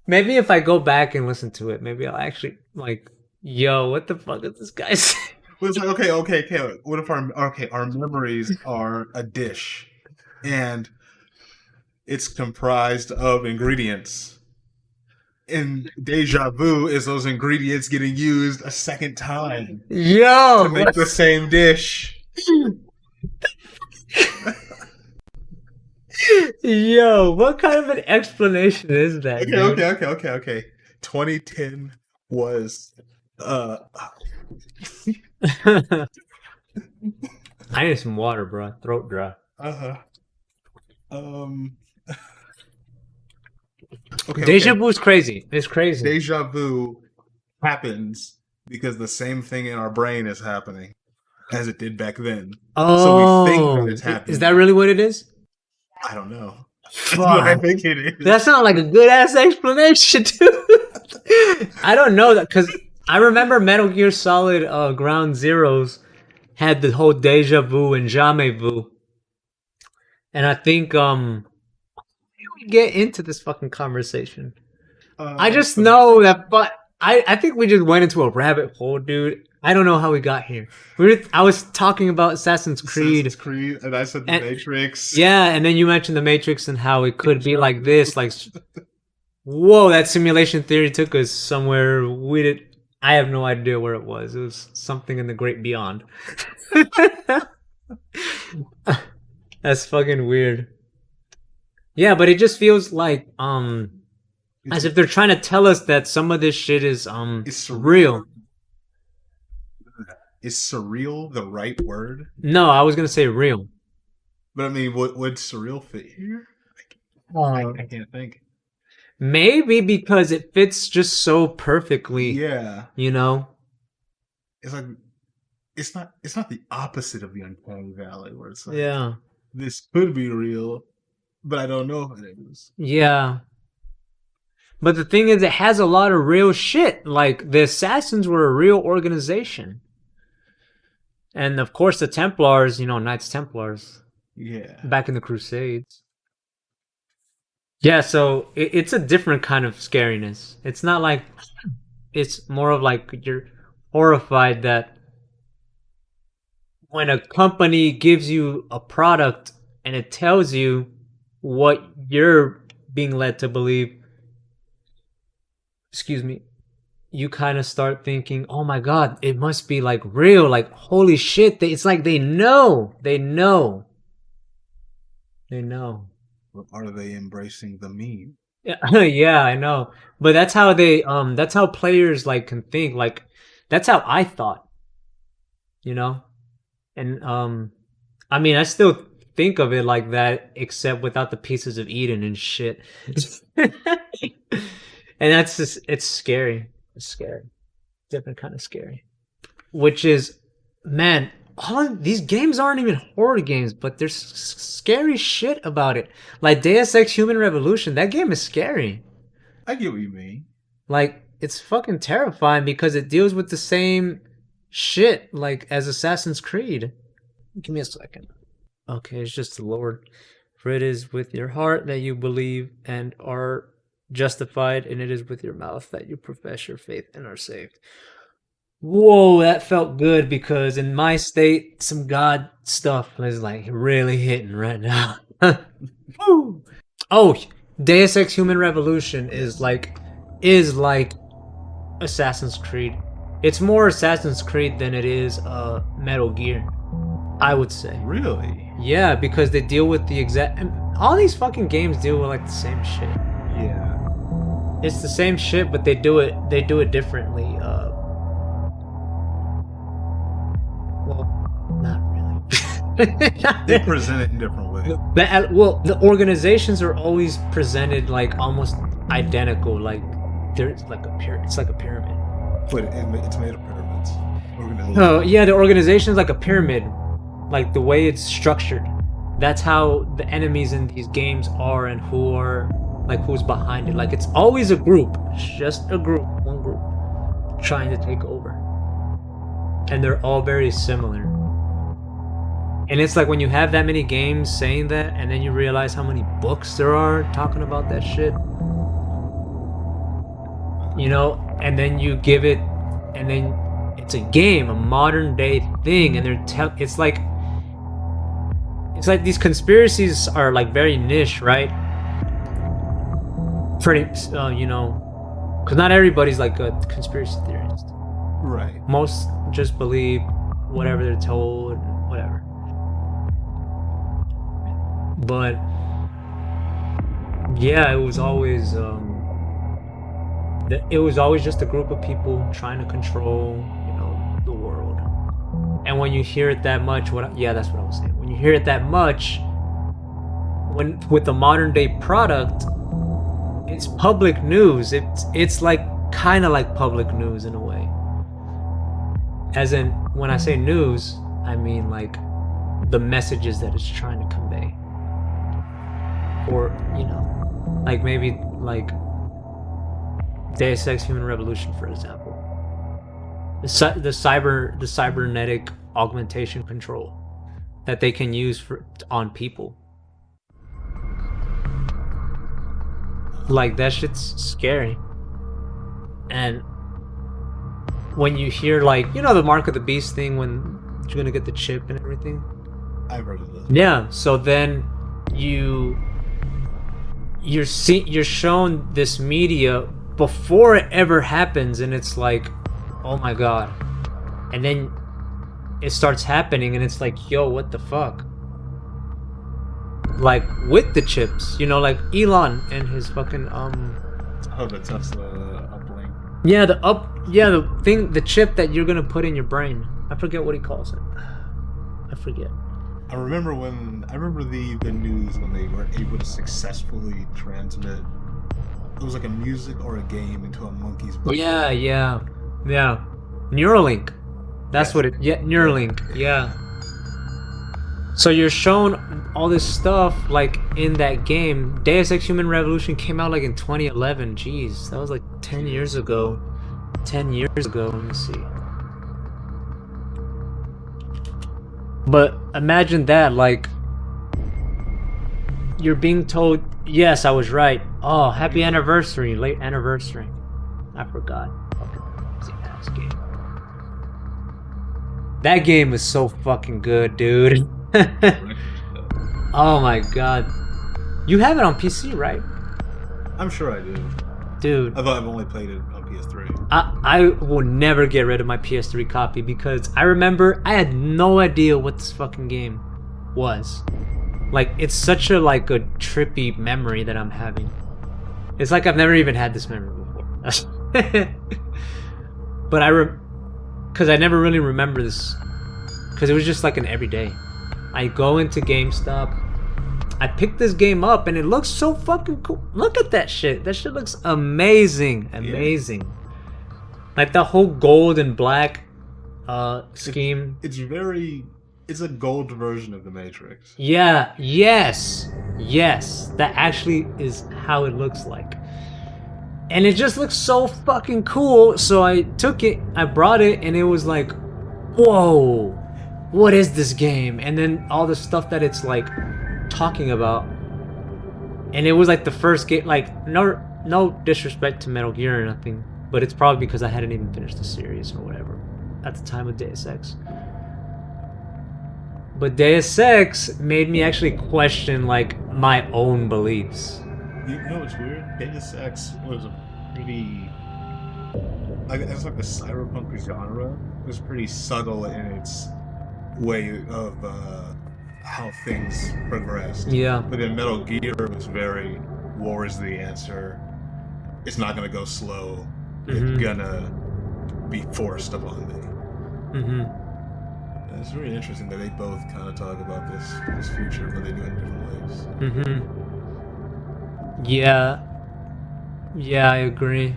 [SPEAKER 2] Maybe if I go back and listen to it, maybe I'll actually like, yo, what the fuck is this guy saying?
[SPEAKER 3] Well, it's like, okay. What if our memories are a dish, and it's comprised of ingredients, and deja vu is those ingredients getting used a second time,
[SPEAKER 2] yo,
[SPEAKER 3] to make the same dish.
[SPEAKER 2] Yo, what kind of an explanation is that?
[SPEAKER 3] Okay. 2010 was
[SPEAKER 2] I need some water, bro. Throat dry.
[SPEAKER 3] Okay.
[SPEAKER 2] Deja vu is crazy. It's crazy.
[SPEAKER 3] Deja vu happens because the same thing in our brain is happening as it did back then.
[SPEAKER 2] Oh,
[SPEAKER 3] so we think that it's happening.
[SPEAKER 2] Is that really what it is?
[SPEAKER 3] I don't know.
[SPEAKER 2] Fuck.
[SPEAKER 3] What I think it is.
[SPEAKER 2] That sounds like a good ass explanation, dude. I don't know that, because I remember Metal Gear Solid Ground Zeroes had the whole deja vu and jamais vu, and I think we get into this fucking conversation. I just know that, but I think we just went into a rabbit hole, dude. I don't know how we got here. I was talking about Assassin's Creed.
[SPEAKER 3] Assassin's Creed, and I said the
[SPEAKER 2] And-
[SPEAKER 3] Matrix.
[SPEAKER 2] Yeah, and then you mentioned the Matrix and how it could be like this. Like, whoa, that simulation theory took us somewhere we did. I have no idea where it was. It was something in the great beyond. That's fucking weird. Yeah, but it just feels like as if they're trying to tell us that some of this shit is
[SPEAKER 3] It's
[SPEAKER 2] real.
[SPEAKER 3] Is surreal the right word?
[SPEAKER 2] No, I was gonna say real.
[SPEAKER 3] But I mean, would surreal fit here? I can't think.
[SPEAKER 2] Maybe because it fits just so perfectly.
[SPEAKER 3] Yeah,
[SPEAKER 2] You know?
[SPEAKER 3] it's like it's not the opposite of the uncanny valley where it's like
[SPEAKER 2] Yeah.
[SPEAKER 3] this could be real, but I don't know if it is.
[SPEAKER 2] Yeah. But the thing is, it has a lot of real shit. Like, the Assassins were a real organization. And of course, the Templars, Knights Templars,
[SPEAKER 3] Yeah,
[SPEAKER 2] back in the Crusades. Yeah, so it's a different kind of scariness. It's not like, it's more of like you're horrified that when a company gives you a product and it tells you what you're being led to believe, excuse me, you kind of start thinking, oh my god, it must be like real, like holy shit, it's like they know.
[SPEAKER 3] but are they embracing the meme?
[SPEAKER 2] Yeah, yeah, I know. But that's how that's how players like can think. Like, that's how I thought. And I mean, I still think of it like that, except without the pieces of Eden and shit. And that's just, it's scary. It's scary. Different kind of scary. Which is, man, all of these games aren't even horror games, but there's scary shit about it. Like Deus Ex Human Revolution, that game is scary.
[SPEAKER 3] I get what you mean.
[SPEAKER 2] Like, it's fucking terrifying because it deals with the same shit like as Assassin's Creed. Give me a second. Okay, it's just the Lord. For it is with your heart that you believe and are justified, and it is with your mouth that you profess your faith and are saved. Whoa, that felt good because in my state, some God stuff is like really hitting right now. Woo. Oh, Deus Ex Human Revolution is like Assassin's Creed. It's more Assassin's Creed than it is Metal Gear, I would say.
[SPEAKER 3] Really?
[SPEAKER 2] Yeah, because they deal with the exact. All these fucking games deal with like the same shit.
[SPEAKER 3] Yeah.
[SPEAKER 2] It's the same shit, but they do it differently. Well, not really.
[SPEAKER 3] They present it in different ways.
[SPEAKER 2] The organizations are always presented like almost identical. Like there's like it's like a pyramid.
[SPEAKER 3] But it's made of pyramids.
[SPEAKER 2] Oh yeah, the organization is like a pyramid. Like the way it's structured. That's how the enemies in these games are, and who's behind it. Like, it's always a group, just a group, one group trying to take over, and they're all very similar. And it's like when you have that many games saying that, and then you realize how many books there are talking about that shit, and then you give it, and then it's a game, a modern day thing, and it's like these conspiracies are like very niche, right? Pretty, because not everybody's like a conspiracy theorist.
[SPEAKER 3] Right.
[SPEAKER 2] Most just believe whatever they're told, whatever. But yeah, it was always just a group of people trying to control, the world. And when you hear it that much, that's what I was saying. When you hear it that much, with the modern day product, it's public news. It's like kind of like public news in a way. As in, when I say news, I mean like the messages that it's trying to convey. Or, like maybe like Deus Ex Human Revolution, for example. The cybernetic augmentation control that they can use on people. Like, that shit's scary. And when you hear like, you know, the Mark of the Beast thing when you're gonna get the chip and everything.
[SPEAKER 3] I've heard of this.
[SPEAKER 2] Yeah. So then you're shown this media before it ever happens, and it's like, oh my god. And then it starts happening, and it's like, yo, what the fuck? Like with the chips, you know, like Elon and his fucking
[SPEAKER 3] Oh, the Tesla uplink.
[SPEAKER 2] yeah, the chip that you're gonna put in your brain. I forget what he calls it. I forget.
[SPEAKER 3] I remember the news when they were able to successfully transmit. It was like a music or a game into a monkey's brain.
[SPEAKER 2] Yeah. Neuralink. That's what it. Yeah, Neuralink. Yeah. So you're shown all this stuff like in that game. Deus Ex Human Revolution came out like in 2011. Jeez, that was like 10 years ago. 10 years ago. Let me see. But imagine that, like, you're being told, yes, I was right. Oh, happy anniversary, late anniversary. I forgot. Fucking ass game. That game is so fucking good, dude. Oh my god. You have it on PC, right?
[SPEAKER 3] I'm sure I do.
[SPEAKER 2] Dude.
[SPEAKER 3] Although I've only played it on PS3.
[SPEAKER 2] I will never get rid of my PS3 copy because I remember I had no idea what this fucking game was. Like, it's such a like a trippy memory that I'm having. It's like I've never even had this memory before. But because I never really remember this, because it was just like an everyday. I go into GameStop, I picked this game up, and it looks so fucking cool. Look at that shit. That shit looks amazing. Amazing. Yeah. Like the whole gold and black scheme.
[SPEAKER 3] It's a gold version of the Matrix.
[SPEAKER 2] Yeah, yes. That actually is how it looks like. And it just looks so fucking cool. So I took it, I brought it, and it was like, whoa, what is this game? And then all the stuff that it's like talking about, and it was like the first game. Like, no disrespect to Metal Gear or nothing, but it's probably because I hadn't even finished the series or whatever at the time of Deus Ex. But Deus Ex made me actually question like my own beliefs.
[SPEAKER 3] You know what's weird? Deus Ex was a pretty, it's like the cyberpunk genre. It was pretty subtle in its way of how things progressed.
[SPEAKER 2] Yeah.
[SPEAKER 3] But in Metal Gear, it was very, war is the answer. It's not gonna go slow. It's gonna be forced upon me. It's really interesting that they both kind of talk about this future, but they do it in different ways. Yeah, I agree.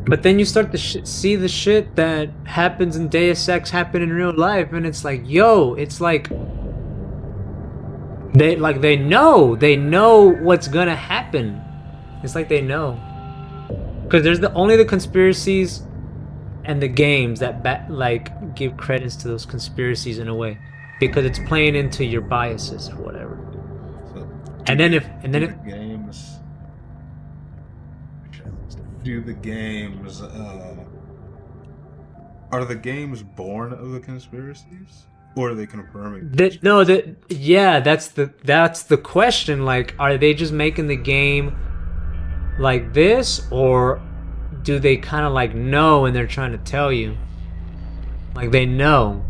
[SPEAKER 3] But then you start to see the shit that happens in Deus Ex happen in real life, and it's like, yo, it's like they know what's gonna happen. It's like they know, because there's only the conspiracies and the games that like give credence to those conspiracies in a way, because it's playing into your biases or whatever. So, do the games are the games born of the conspiracies, or are they confirming?
[SPEAKER 2] That's the question. Like, are they just making the game like this, or do they kind of like know and they're trying to tell you? Like, they know.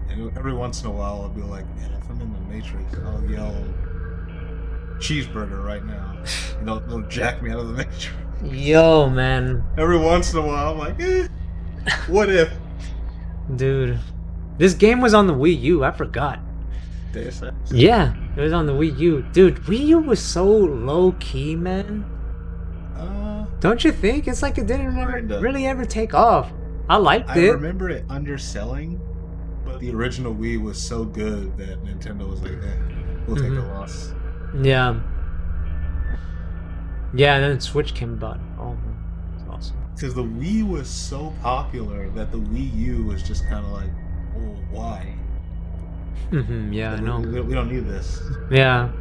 [SPEAKER 3] And every once in a while, I'll be like, man, if I'm in the Matrix, I'll yell cheeseburger right now. And they'll jack me out of the Matrix.
[SPEAKER 2] Yo, man.
[SPEAKER 3] Every once in a while, I'm like, what if?
[SPEAKER 2] Dude, this game was on the Wii U. I forgot.
[SPEAKER 3] Deus Ex?
[SPEAKER 2] Yeah, it was on the Wii U. Dude, Wii U was so low key, man. Don't you think? It's like it didn't really ever take off. I liked it.
[SPEAKER 3] I remember it underselling, but the original Wii was so good that Nintendo was like, we'll take the loss.
[SPEAKER 2] Yeah. Yeah, and then Switch came about. Oh, it's awesome.
[SPEAKER 3] Because the Wii was so popular that the Wii U was just kind of like, oh, why?
[SPEAKER 2] Yeah, I know.
[SPEAKER 3] We don't need this.
[SPEAKER 2] Yeah.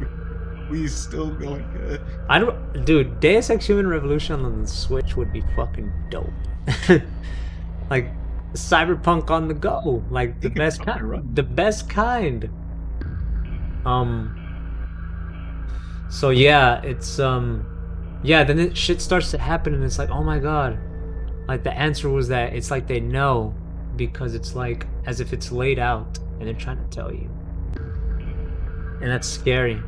[SPEAKER 3] We still going good.
[SPEAKER 2] I don't, dude. Deus Ex Human Revolution on the Switch would be fucking dope. Like Cyberpunk on the go, like the
[SPEAKER 3] It could
[SPEAKER 2] best
[SPEAKER 3] probably
[SPEAKER 2] kind.
[SPEAKER 3] run.
[SPEAKER 2] The best kind. So yeah, it's yeah. Then shit starts to happen, and it's like, oh my god. Like the answer was that it's like they know because it's like as if it's laid out and they're trying to tell you, and that's scary.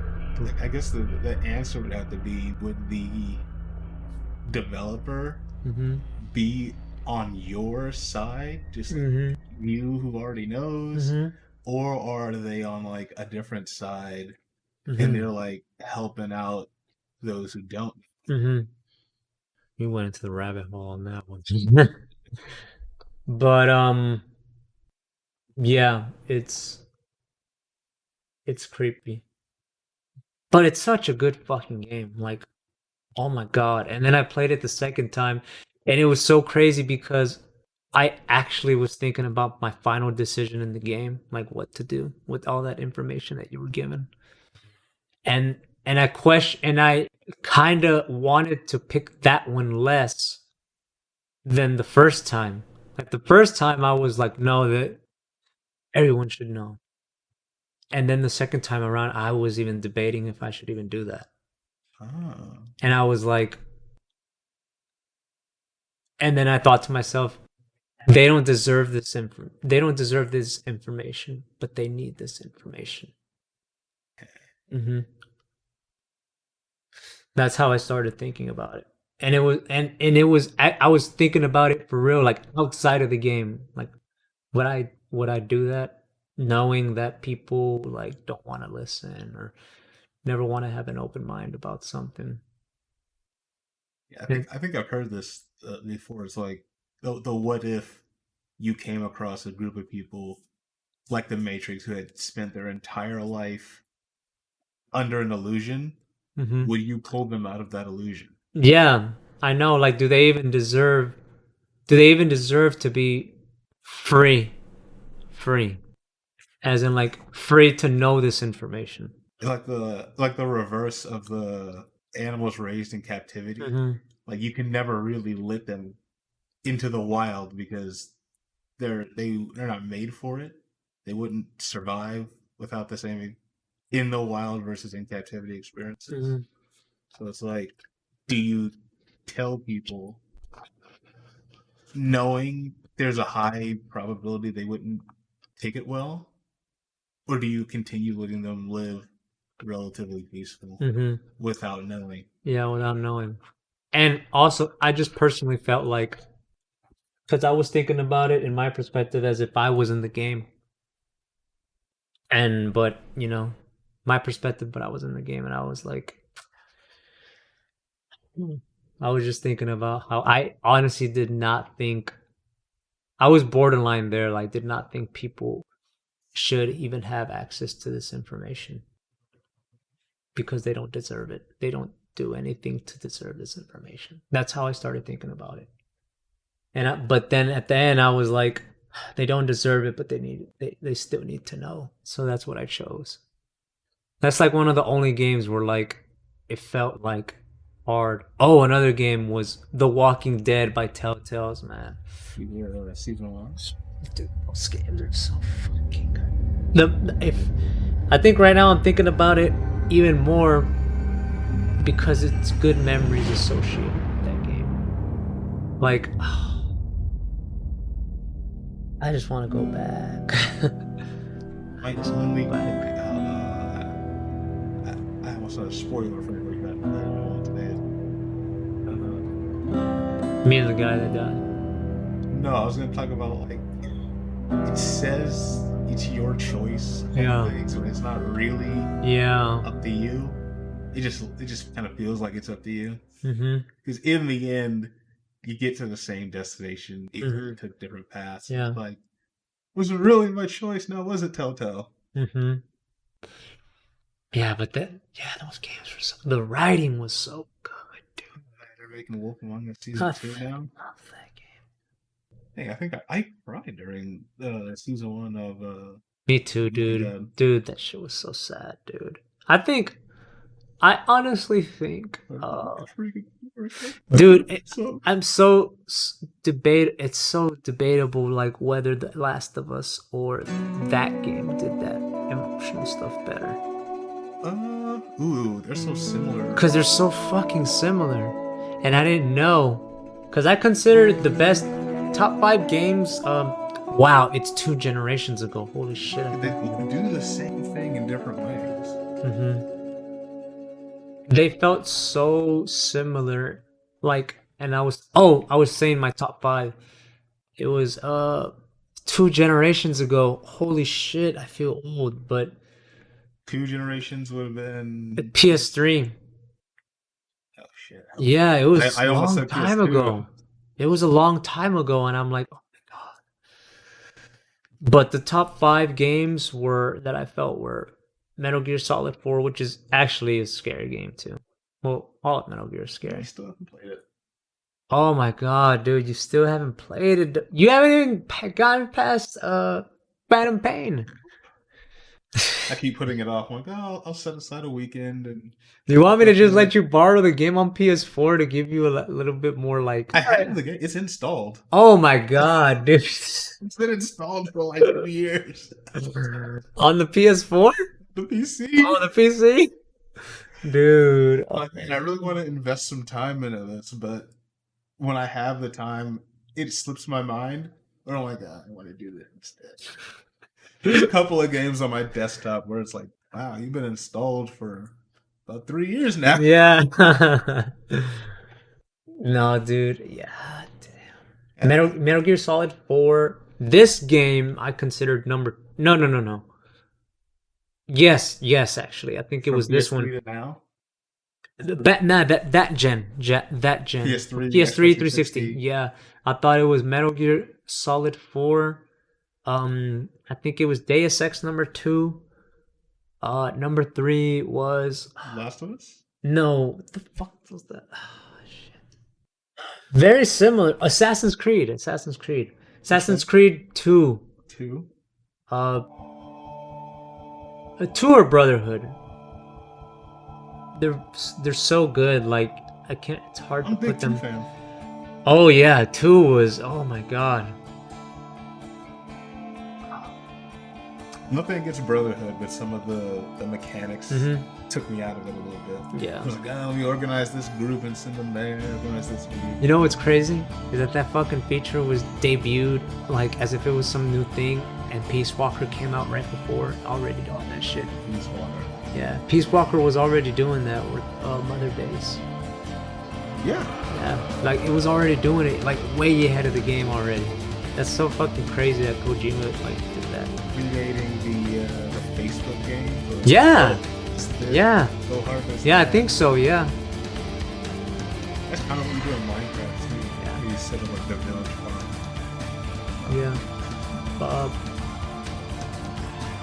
[SPEAKER 3] I guess the answer would have to be: would the developer
[SPEAKER 2] Mm-hmm.
[SPEAKER 3] be on your side, just like
[SPEAKER 2] Mm-hmm.
[SPEAKER 3] you who already knows,
[SPEAKER 2] Mm-hmm.
[SPEAKER 3] or are they on like a different side and
[SPEAKER 2] Mm-hmm.
[SPEAKER 3] they're like helping out those who don't?
[SPEAKER 2] Mm-hmm. You went into the rabbit hole on that one. But yeah, it's creepy. But it's such a good fucking game. Like, oh my god. And then I played it the second time and it was so crazy because I actually was thinking about my final decision in the game, like what to do with all that information that you were given. And I kind of wanted to pick that one less than the first time. Like the first time I was like, no, that everyone should know. And then the second time around, I was even debating if I should even do that.
[SPEAKER 3] Oh.
[SPEAKER 2] And I was like, and then I thought to myself, they don't deserve this they don't deserve this information, but they need this information. Mm-hmm. That's how I started thinking about it. And it was and it was I was thinking about it for real, like outside of the game. Like would I do that knowing that people like don't want to listen or never want to have an open mind about something?
[SPEAKER 3] Yeah, I think I've heard this before. It's like the what if you came across a group of people like the Matrix who had spent their entire life under an illusion.
[SPEAKER 2] Mm-hmm.
[SPEAKER 3] Would you pull them out of that illusion?
[SPEAKER 2] Yeah, I know. Like, do they even deserve? Do they even deserve to be free? Free, as in like free to know this information.
[SPEAKER 3] Like the reverse of the animals raised in captivity.
[SPEAKER 2] Mm-hmm.
[SPEAKER 3] Like you can never really let them into the wild because they're not made for it. They wouldn't survive without the same in the wild versus in captivity experiences.
[SPEAKER 2] Mm-hmm.
[SPEAKER 3] So it's like, do you tell people knowing there's a high probability they wouldn't take it well, or do you continue letting them live relatively peaceful
[SPEAKER 2] Mm-hmm.
[SPEAKER 3] without knowing?
[SPEAKER 2] Yeah, without knowing. And also, I just personally felt like, because I was thinking about it in my perspective as if I was in the game. But, my perspective, but I was in the game and I was like, I was just thinking about how I honestly did not think, I was borderline there, like, did not think people should even have access to this information because they don't deserve it. They don't do anything to deserve this information. That's how I started thinking about it. But then at the end, I was like, they don't deserve it, but they still need to know. So that's what I chose. That's like one of the only games where like it felt like hard. Oh, another game was The Walking Dead by Telltales, man.
[SPEAKER 3] Season 1.
[SPEAKER 2] Dude, those games are so fucking good. If I think right now I'm thinking about it even more because it's good memories associated with that game. Like, I just want to go back.
[SPEAKER 3] I just want to go back. I almost had a spoiler for everybody that today.
[SPEAKER 2] Me and the guy that died.
[SPEAKER 3] No, I was going to talk about like it says it's your choice.
[SPEAKER 2] Yeah.
[SPEAKER 3] So it's not really
[SPEAKER 2] Yeah.
[SPEAKER 3] up to you. It just kind of feels like it's up to you.
[SPEAKER 2] Mm-hmm.
[SPEAKER 3] Because in the end, you get to the same destination, even if you took different paths.
[SPEAKER 2] Yeah.
[SPEAKER 3] It's like, was it really my choice? No, was it Telltale?
[SPEAKER 2] Mm-hmm. Yeah, but those games were the writing was so good, dude.
[SPEAKER 3] They're making Wolf Among Us season 2 now.
[SPEAKER 2] Love that game.
[SPEAKER 3] Hey, I think I cried during season 1 of.
[SPEAKER 2] Me too, dude.
[SPEAKER 3] Dead.
[SPEAKER 2] Dude, that shit was so sad, dude. I think I honestly think, dude, I'm so it's so debatable, like whether The Last of Us or that game did that emotional stuff better.
[SPEAKER 3] Ooh, they're so similar.
[SPEAKER 2] Because they're so fucking similar. And I didn't know. Because I considered the best top 5 games. Wow, it's 2 generations ago. Holy shit.
[SPEAKER 3] They do the same thing in different ways.
[SPEAKER 2] They felt so similar. Like, and I was saying my top 5. It was 2 generations ago. Holy shit, I feel old, but
[SPEAKER 3] 2 generations would have been
[SPEAKER 2] PS3.
[SPEAKER 3] Oh shit.
[SPEAKER 2] Yeah, it was
[SPEAKER 3] I
[SPEAKER 2] a
[SPEAKER 3] almost
[SPEAKER 2] long
[SPEAKER 3] said
[SPEAKER 2] time
[SPEAKER 3] PS2.
[SPEAKER 2] ago. It was a long time ago, and I'm like, oh my god. But the top 5 games that I felt were Metal Gear Solid 4, which is actually a scary game too. Well, all of Metal Gear is
[SPEAKER 3] I
[SPEAKER 2] scary.
[SPEAKER 3] still haven't played it.
[SPEAKER 2] Oh my god, dude, you still haven't played it. You haven't even gotten past Phantom Pain.
[SPEAKER 3] I keep putting it off. I'm like, oh, I'll set aside a weekend and.
[SPEAKER 2] Do you want me to just let you borrow the game on PS4 to give you a little bit more like?
[SPEAKER 3] I have the game. It's installed.
[SPEAKER 2] Oh my god, dude!
[SPEAKER 3] It's been installed for like 2 years.
[SPEAKER 2] On the PS4?
[SPEAKER 3] The PC.
[SPEAKER 2] On the PC? Dude.
[SPEAKER 3] I really want to invest some time into this, but when I have the time, it slips my mind. Or I'm like, I want to do this instead. There's a couple of games on my desktop where it's like, wow, you've been installed for about 3 years now.
[SPEAKER 2] Yeah. No, dude. Yeah. Damn. Metal Gear Solid 4. This game I considered number. No. Yes, actually. I think it was this one.
[SPEAKER 3] To now?
[SPEAKER 2] That gen.
[SPEAKER 3] PS3,
[SPEAKER 2] PS3 360. Yeah. I thought it was Metal Gear Solid 4. I think it was Deus Ex number 2. Number 3 was
[SPEAKER 3] Last of Us?
[SPEAKER 2] No, what the fuck was that? Oh, shit. Very similar. Assassin's Creed 2.
[SPEAKER 3] 2?
[SPEAKER 2] 2 or Brotherhood. They're so good. Like I can't. It's hard to put them.
[SPEAKER 3] Fan.
[SPEAKER 2] Oh yeah, 2 was. Oh my god.
[SPEAKER 3] Nothing against Brotherhood, but some of the mechanics took me out of it a little bit.
[SPEAKER 2] Yeah.
[SPEAKER 3] I was like, oh, we organize this group and send them there. Organize this group.
[SPEAKER 2] You know what's crazy is that fucking feature was debuted like as if it was some new thing, and Peace Walker came out right before, already doing that shit.
[SPEAKER 3] Peace Walker.
[SPEAKER 2] Yeah, Peace Walker was already doing that with Mother Base.
[SPEAKER 3] Yeah.
[SPEAKER 2] Yeah, like it was already doing it like way ahead of the game already. That's so fucking crazy that Kojima like did that.
[SPEAKER 3] Creating the Facebook game.
[SPEAKER 2] Yeah. Yeah.
[SPEAKER 3] Go Harvest.
[SPEAKER 2] Yeah, I think so. Yeah.
[SPEAKER 3] That's kind of what you do in Minecraft too. Yeah. You set up like the village farm.
[SPEAKER 2] Yeah.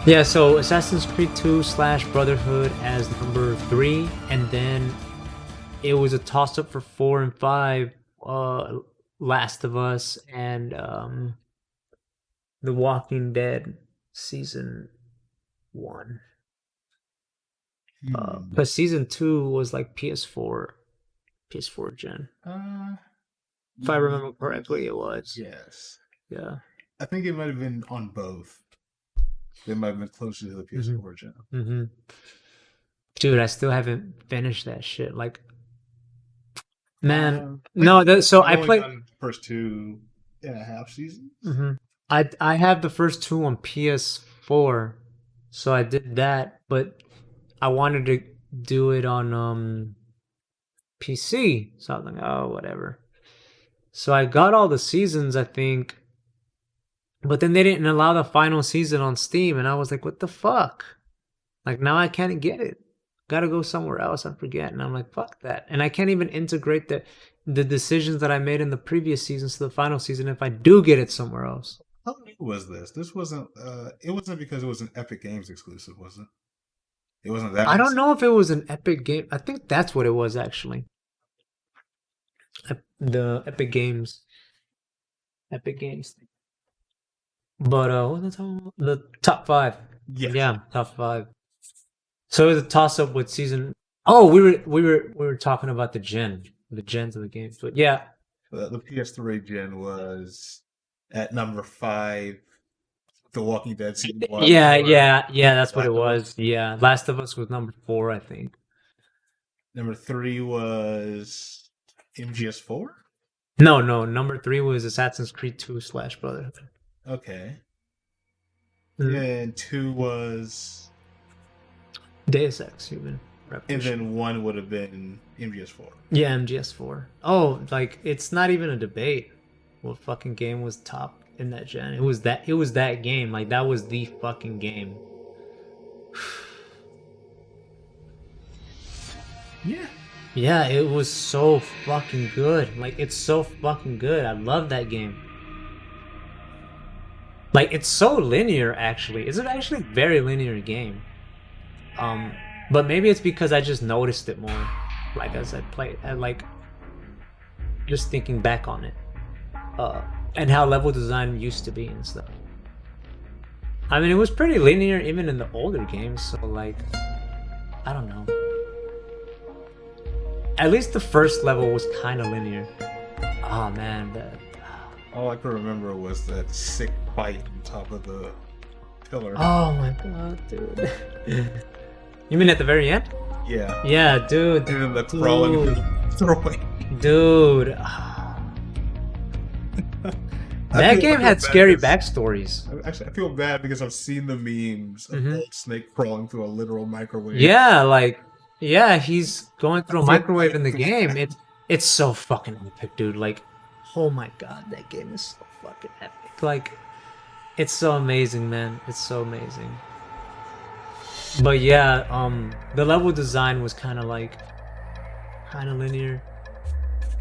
[SPEAKER 2] Yeah. So Assassin's Creed 2 / Brotherhood as number 3, and then it was a toss up for 4 and 5. Last of Us and The Walking Dead season 1. But season 2 was like PS4 gen. If I remember correctly, it was.
[SPEAKER 3] Yes.
[SPEAKER 2] Yeah.
[SPEAKER 3] I think it might have been on both. It might have been closer to the PS4 gen.
[SPEAKER 2] Mm-hmm. Dude, I still haven't finished that shit. Like, man, no. So I played
[SPEAKER 3] the first 2.5 seasons.
[SPEAKER 2] Mm-hmm. I have the first 2 on PS4, so I did that. But I wanted to do it on PC, so I was like, oh, whatever. So I got all the seasons, I think, but then they didn't allow the final season on Steam, and I was like, what the fuck? Like now I can't get it. Gotta go somewhere else. I forget, and I'm like, fuck that. And I can't even integrate the decisions that I made in the previous seasons to the final season if I do get it somewhere else.
[SPEAKER 3] How new was this? This wasn't. It wasn't because it was an Epic Games exclusive, was it? It wasn't that.
[SPEAKER 2] I don't know if it was an Epic game. I think that's what it was actually. The Epic Games thing. But what's the top 5?
[SPEAKER 3] Yes.
[SPEAKER 2] Yeah, top 5. So it was a toss up with season Oh, we were talking about the gens of the games, but yeah,
[SPEAKER 3] The PS3 gen was at number 5. The Walking Dead season 1.
[SPEAKER 2] yeah. That's what it
[SPEAKER 3] Last of Us.
[SPEAKER 2] was. Yeah, Last of Us was number 4, I think.
[SPEAKER 3] Number 3 was MGS4.
[SPEAKER 2] No. Number 3 was Assassin's Creed 2 / Brotherhood.
[SPEAKER 3] Okay.
[SPEAKER 2] Mhm.
[SPEAKER 3] And 2 was,
[SPEAKER 2] Deus Ex Human
[SPEAKER 3] and
[SPEAKER 2] Revolution.
[SPEAKER 3] then 1 would have been MGS4.
[SPEAKER 2] Yeah, MGS4. Oh, like it's not even a debate. What fucking game was top in that gen? It was that game. Like that was the fucking game.
[SPEAKER 3] Yeah.
[SPEAKER 2] Yeah, it was so fucking good. Like it's so fucking good. I love that game. Like it's so linear actually. It's actually a very linear game. But maybe it's because I just noticed it more. Like as I played, and like just thinking back on it. And how level design used to be and stuff. I mean, it was pretty linear even in the older games, so like, I don't know. At least the first level was kind of linear. Oh man,
[SPEAKER 3] All I can remember was that sick fight on top of the pillar.
[SPEAKER 2] oh my god, dude. You mean at the very end?
[SPEAKER 3] Yeah.
[SPEAKER 2] Yeah, dude.
[SPEAKER 3] And then the crawling and the throwing.
[SPEAKER 2] Dude. That game had scary backstories.
[SPEAKER 3] Actually, I feel bad because I've seen the memes of Old Snake crawling through a literal microwave.
[SPEAKER 2] Yeah, like, yeah, he's going through a microwave in the game. It's so fucking epic, dude. Like, oh my god, that game is so fucking epic. Like, it's so amazing, man. It's so amazing. But yeah, the level design was kind of linear.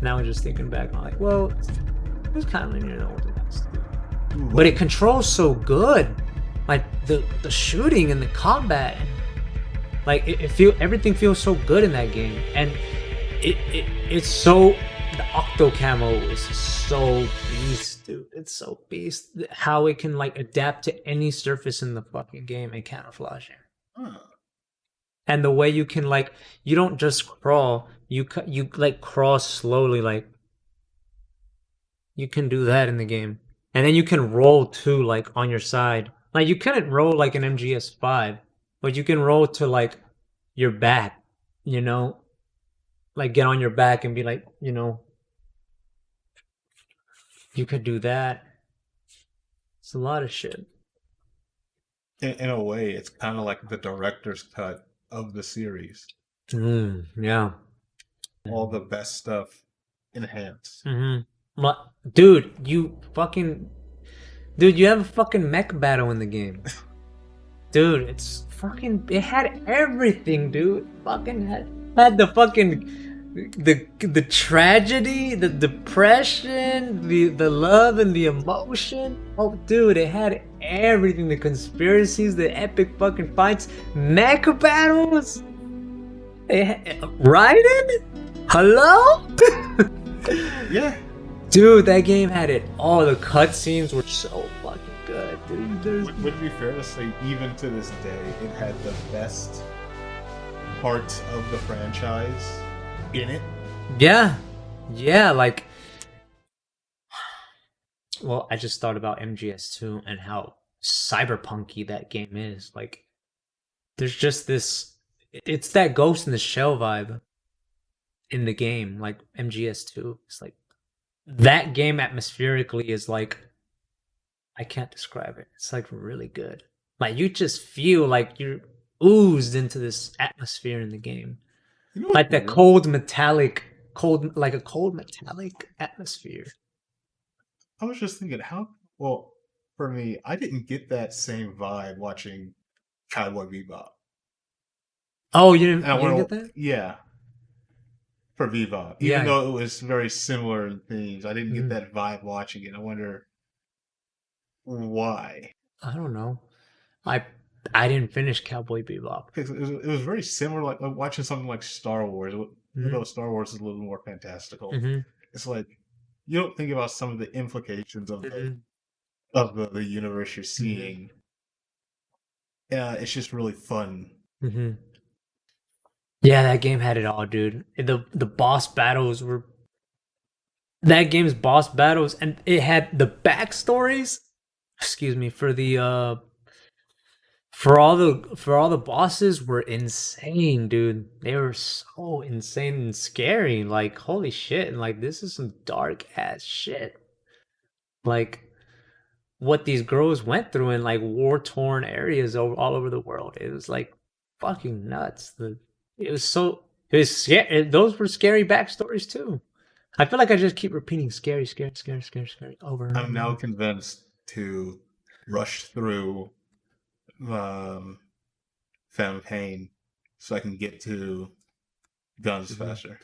[SPEAKER 2] Now I'm just thinking back, I'm like, well, it was kind of linear in the older ones, but it controls so good. Like the shooting and the combat, and like everything feels so good in that game, and it's so, the octo camo is so beast, dude. It's so beast how it can like adapt to any surface in the fucking game and camouflaging. And the way you can like, you don't just crawl, you like crawl slowly, like you can do that in the game, and then you can roll too, like on your side. Like you couldn't roll like an MGS5, but you can roll to like your back, you know, like get on your back and be like, you know, you could do that. It's a lot of shit.
[SPEAKER 3] In a way, it's kind of like the director's cut of the series.
[SPEAKER 2] Yeah.
[SPEAKER 3] All the best stuff enhanced.
[SPEAKER 2] But, dude, you have a fucking mech battle in the game. Dude, it's fucking, it had everything, dude. Fucking had the fucking, the tragedy, the depression, the love and the emotion. Oh, dude, it had everything. The conspiracies, the epic fucking fights, mech battles. Raiden? Hello?
[SPEAKER 3] Yeah.
[SPEAKER 2] Dude, that game had it all. The cutscenes were so fucking good, dude.
[SPEAKER 3] Would it be fair to say, even to this day, it had the best parts of the franchise in it?
[SPEAKER 2] Yeah, like, well, I just thought about MGS2 and how cyberpunky that game is. Like, there's just this, it's that Ghost in the Shell vibe in the game, like MGS2. It's like, that game atmospherically is like, I can't describe it. It's like really good. Like you just feel like you're oozed into this atmosphere in the game.
[SPEAKER 3] You know
[SPEAKER 2] Like that cold metallic atmosphere.
[SPEAKER 3] I was just thinking, well, for me, I didn't get that same vibe watching Cowboy Bebop.
[SPEAKER 2] Oh, you didn't get that?
[SPEAKER 3] Yeah. For Bebop. Even though it was very similar in themes, I didn't get that vibe watching it. I wonder why.
[SPEAKER 2] I don't know. I didn't finish Cowboy Bebop.
[SPEAKER 3] It was very similar, like watching something like Star Wars. Even though Star Wars is a little more fantastical, it's like you don't think about some of the implications of the universe you're seeing. Yeah, it's just really fun.
[SPEAKER 2] Yeah, that game had it all, dude. The boss battles were that game's boss battles, and it had the backstories. Excuse me for the for all the bosses were insane, dude. They were so insane and scary. Like holy shit! And like this is some dark ass shit. Like what these girls went through in like war torn areas all over the world. It was like fucking nuts. It was so it was scary. Those were scary backstories too. I feel like I just keep repeating scary, scary, scary, scary, scary over and over.
[SPEAKER 3] I'm now convinced to rush through Phantom Pain so I can get to guns faster.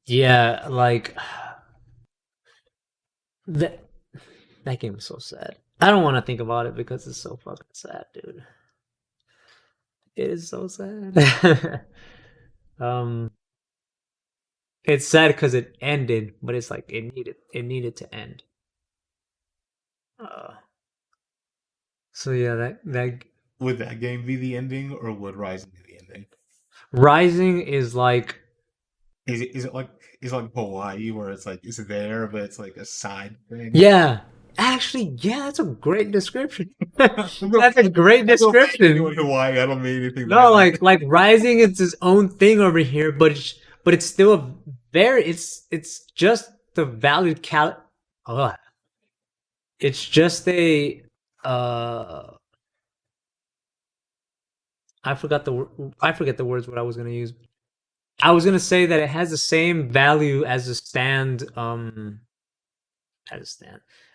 [SPEAKER 2] Yeah, like that game is so sad. I don't want to think about it because it's so fucking sad, dude. It is so sad. It's sad because it ended, but it's like it needed to end. So yeah, that
[SPEAKER 3] Would that game be the ending, or would Rising be the ending?
[SPEAKER 2] Rising is like
[SPEAKER 3] Is it like Hawaii, where it's like it's there, but it's like a side thing?
[SPEAKER 2] yeah. Actually, yeah, that's a great description. That's a great description.
[SPEAKER 3] Hawaii, I don't mean anything.
[SPEAKER 2] No, like Rising is its own thing over here, but it's still a very it's just the valued it's just a I forget the words what I was gonna use. I was gonna say that it has the same value as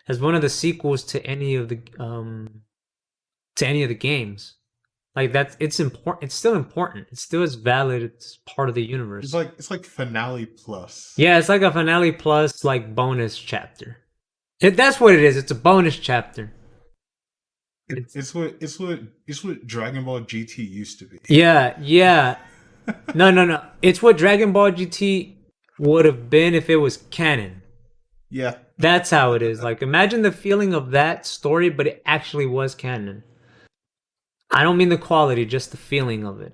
[SPEAKER 2] as one of the sequels to any of the games. Like that's it's important. It's still important. It's still as valid. It's part of the universe.
[SPEAKER 3] It's like finale plus.
[SPEAKER 2] Yeah, it's like a finale plus like bonus chapter. That's what it is. It's a bonus chapter.
[SPEAKER 3] It's what Dragon Ball GT used to be.
[SPEAKER 2] Yeah. No. It's what Dragon Ball GT would have been if it was canon.
[SPEAKER 3] Yeah.
[SPEAKER 2] That's how it is. Like imagine the feeling of that story, but it actually was canon. I don't mean the quality, just the feeling of it.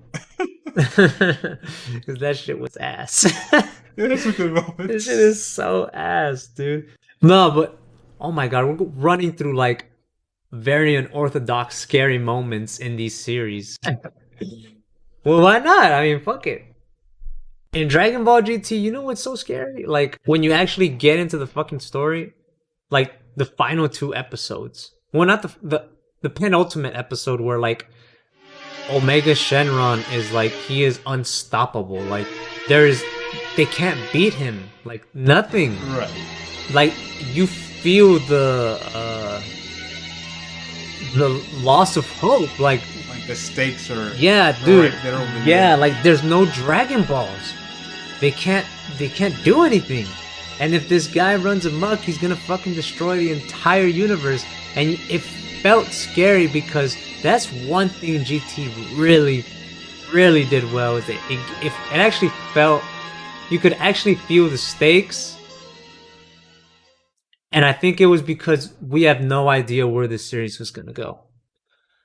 [SPEAKER 2] Because that shit was ass.
[SPEAKER 3] That's a good moment.
[SPEAKER 2] This shit is so ass, dude. No, but oh my god, we're running through like very unorthodox, scary moments in these series. Well, why not? I mean, fuck it. In Dragon Ball GT, you know what's so scary? Like when you actually get into the fucking story, like the final 2 episodes. Well, not the penultimate episode where like Omega Shenron is like he is unstoppable. Like they can't beat him. Like nothing.
[SPEAKER 3] Right.
[SPEAKER 2] Like you feel the loss of hope. Like
[SPEAKER 3] the stakes are
[SPEAKER 2] dude.
[SPEAKER 3] Right,
[SPEAKER 2] like there's no Dragon Balls. They can't do anything. And if this guy runs amok, he's gonna fucking destroy the entire universe. And it felt scary because that's one thing GT really, really did well. Is it actually felt you could actually feel the stakes. And I think it was because we have no idea where this series was gonna go.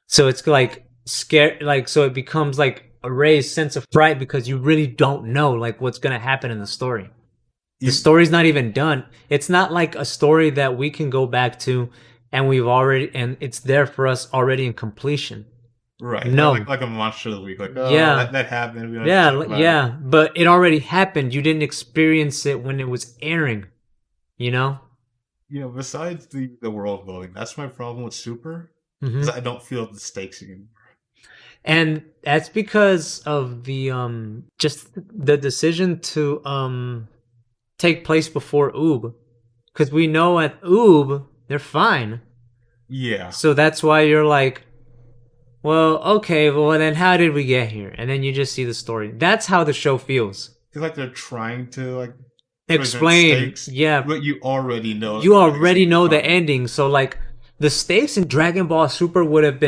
[SPEAKER 2] So it's like scary, like so it becomes like a raised sense of fright because you really don't know like what's gonna happen in the story. The story's not even done. It's not like a story that we can go back to and it's there for us already in completion.
[SPEAKER 3] Right.
[SPEAKER 2] No.
[SPEAKER 3] Like a monster of the week. Like, that happened.
[SPEAKER 2] Yeah. But it already happened. You didn't experience it when it was airing. You know?
[SPEAKER 3] Besides the world building, that's my problem with Super. Because I don't feel the stakes anymore.
[SPEAKER 2] And that's because of the just the decision to take place before Oob. Because we know at Oob they're fine.
[SPEAKER 3] Yeah.
[SPEAKER 2] So that's why you're like, well, okay, well then how did we get here? And then you just see the story. That's how the show feels.
[SPEAKER 3] It's like they're trying to like
[SPEAKER 2] explain
[SPEAKER 3] stakes,
[SPEAKER 2] but
[SPEAKER 3] you already know
[SPEAKER 2] the ending. So like the stakes in Dragon Ball Super would have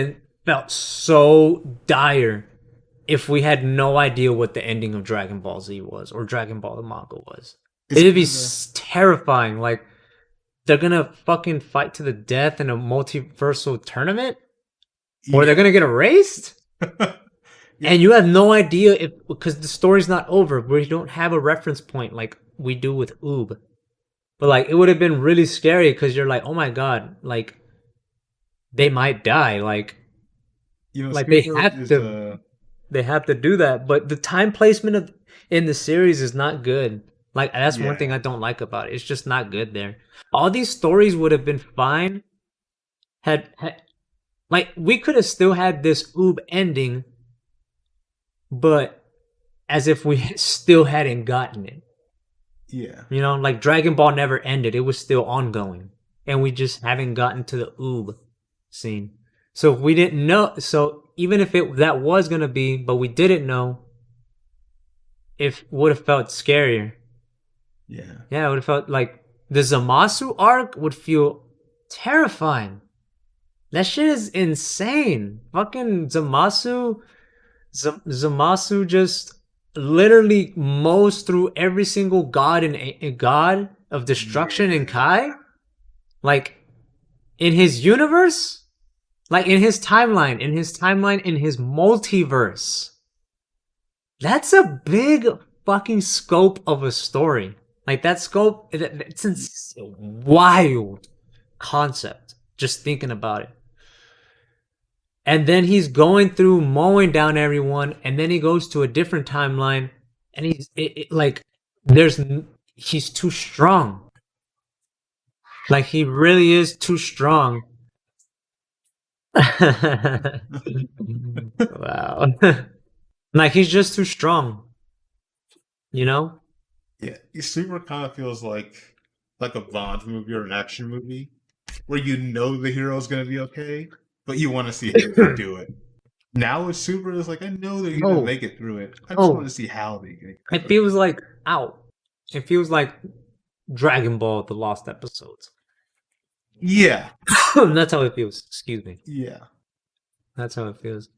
[SPEAKER 2] felt so dire if we had no idea what the ending of Dragon Ball Z was or Dragon Ball the manga was. It'd be terrifying. Like they're gonna fucking fight to the death in a multiversal tournament, or they're gonna get erased. And you have no idea if, because the story's not over, we don't have a reference point like we do with Oob. But like, it would have been really scary because you're like, oh my god, like they might die, like
[SPEAKER 3] Super
[SPEAKER 2] they have to do that. But the time placement in the series is not good. Like that's one thing I don't like about it. It's just not good there. All these stories would have been fine had like we could have still had this Oob ending, but as if we still hadn't gotten it.
[SPEAKER 3] Yeah.
[SPEAKER 2] You know, like Dragon Ball never ended. It was still ongoing. And we just haven't gotten to the Oob scene. So if we didn't know, so even if that was going to be, but we didn't know, it would have felt scarier.
[SPEAKER 3] Yeah.
[SPEAKER 2] Yeah, it would have felt like the Zamasu arc would feel terrifying. That shit is insane. Fucking Zamasu just literally mows through every single god and god of destruction in Kai. Like in his universe, like in his timeline, in his multiverse. That's a big fucking scope of a story. Like that scope, it's a wild concept. Just thinking about it. And then he's going through mowing down everyone, and then he goes to a different timeline, and he's too strong. Like he really is too strong. Wow. Like he's just too strong. You know?
[SPEAKER 3] Yeah. Super kind of feels like a Bond movie or an action movie where you know the hero's gonna be okay, but you want to see him do it. Now with Super, it's like I know they're gonna make it through it. I just want to see how they get it.
[SPEAKER 2] It feels like It feels like Dragon Ball: The Lost Episodes.
[SPEAKER 3] Yeah.
[SPEAKER 2] That's how it feels. Excuse me.
[SPEAKER 3] Yeah.
[SPEAKER 2] That's how it feels.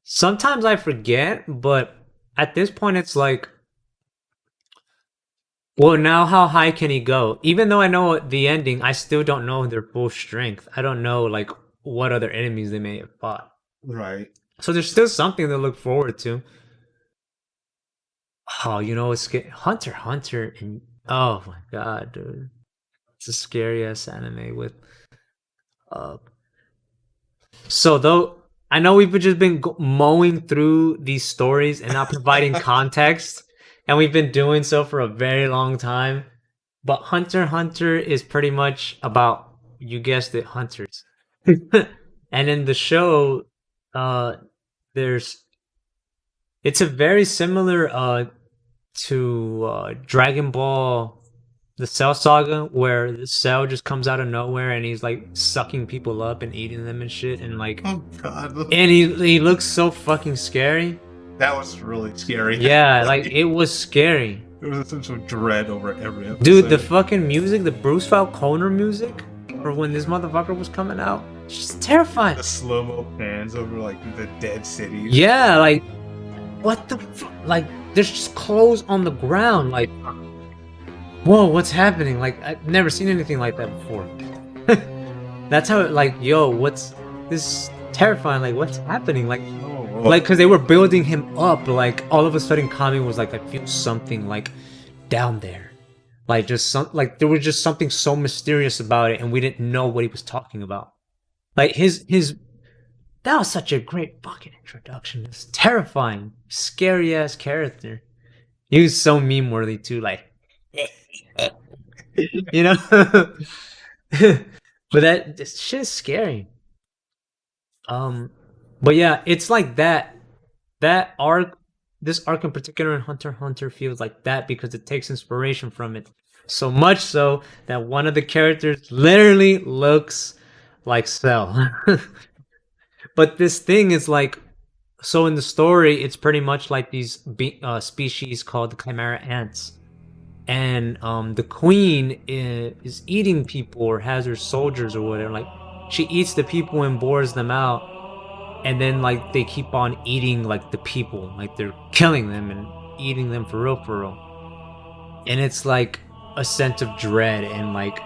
[SPEAKER 2] Sometimes I forget, but at this point it's like, well, now how high can he go? Even though I know the ending, I still don't know their full strength. I don't know like what other enemies they may have fought.
[SPEAKER 3] Right.
[SPEAKER 2] So there's still something to look forward to. Oh, you know, it's Hunter x Hunter, and oh my god, dude, it's a scary ass anime with. So though I know we've just been mowing through these stories and not providing context, and we've been doing so for a very long time. But Hunter x Hunter is pretty much about, you guessed it, hunters. And in the show, it's a very similar to Dragon Ball, the Cell Saga, where the Cell just comes out of nowhere and he's like sucking people up and eating them and shit, and like,
[SPEAKER 3] oh god,
[SPEAKER 2] and he looks so fucking scary.
[SPEAKER 3] That was really scary.
[SPEAKER 2] Yeah, like it was scary.
[SPEAKER 3] There was a sense of dread over every episode.
[SPEAKER 2] Dude, the fucking music, the Bruce Falconer music, for when this motherfucker was coming out, it's just terrifying.
[SPEAKER 3] The slow-mo pans over like the dead cities.
[SPEAKER 2] Yeah, like what the like there's just clothes on the ground, like whoa, what's happening? Like I've never seen anything like that before. That's how it, like, yo, what's this terrifying, like what's happening? Like like because they were building him up, like all of a sudden Kami was like, I feel something like down there. Like just like there was just something so mysterious about it, and we didn't know what he was talking about. Like his that was such a great fucking introduction. It's terrifying, scary ass character. He was so meme worthy too, like you know. But this shit is scary. But yeah, it's like that arc, this arc in particular in Hunter x Hunter feels like that because it takes inspiration from it. So much so that one of the characters literally looks like Cell. But this thing is like, so in the story, it's pretty much like these species called the Chimera ants. And the queen is eating people or has her soldiers or whatever. Like, she eats the people and bores them out. And then, like, they keep on eating, like, the people. Like, they're killing them and eating them for real. And it's, like, a sense of dread and, like,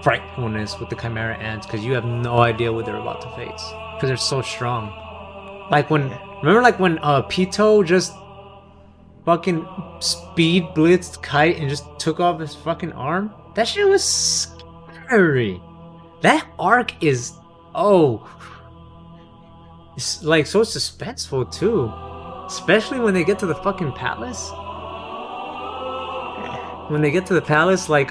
[SPEAKER 2] frightfulness with the Chimera ants because you have no idea what they're about to face because they're so strong. Like when Remember like when Pito just fucking speed blitzed Kite and just took off his fucking arm? That shit was scary. That arc is it's like so suspenseful too. Especially when they get to the fucking palace. When they get to the palace, like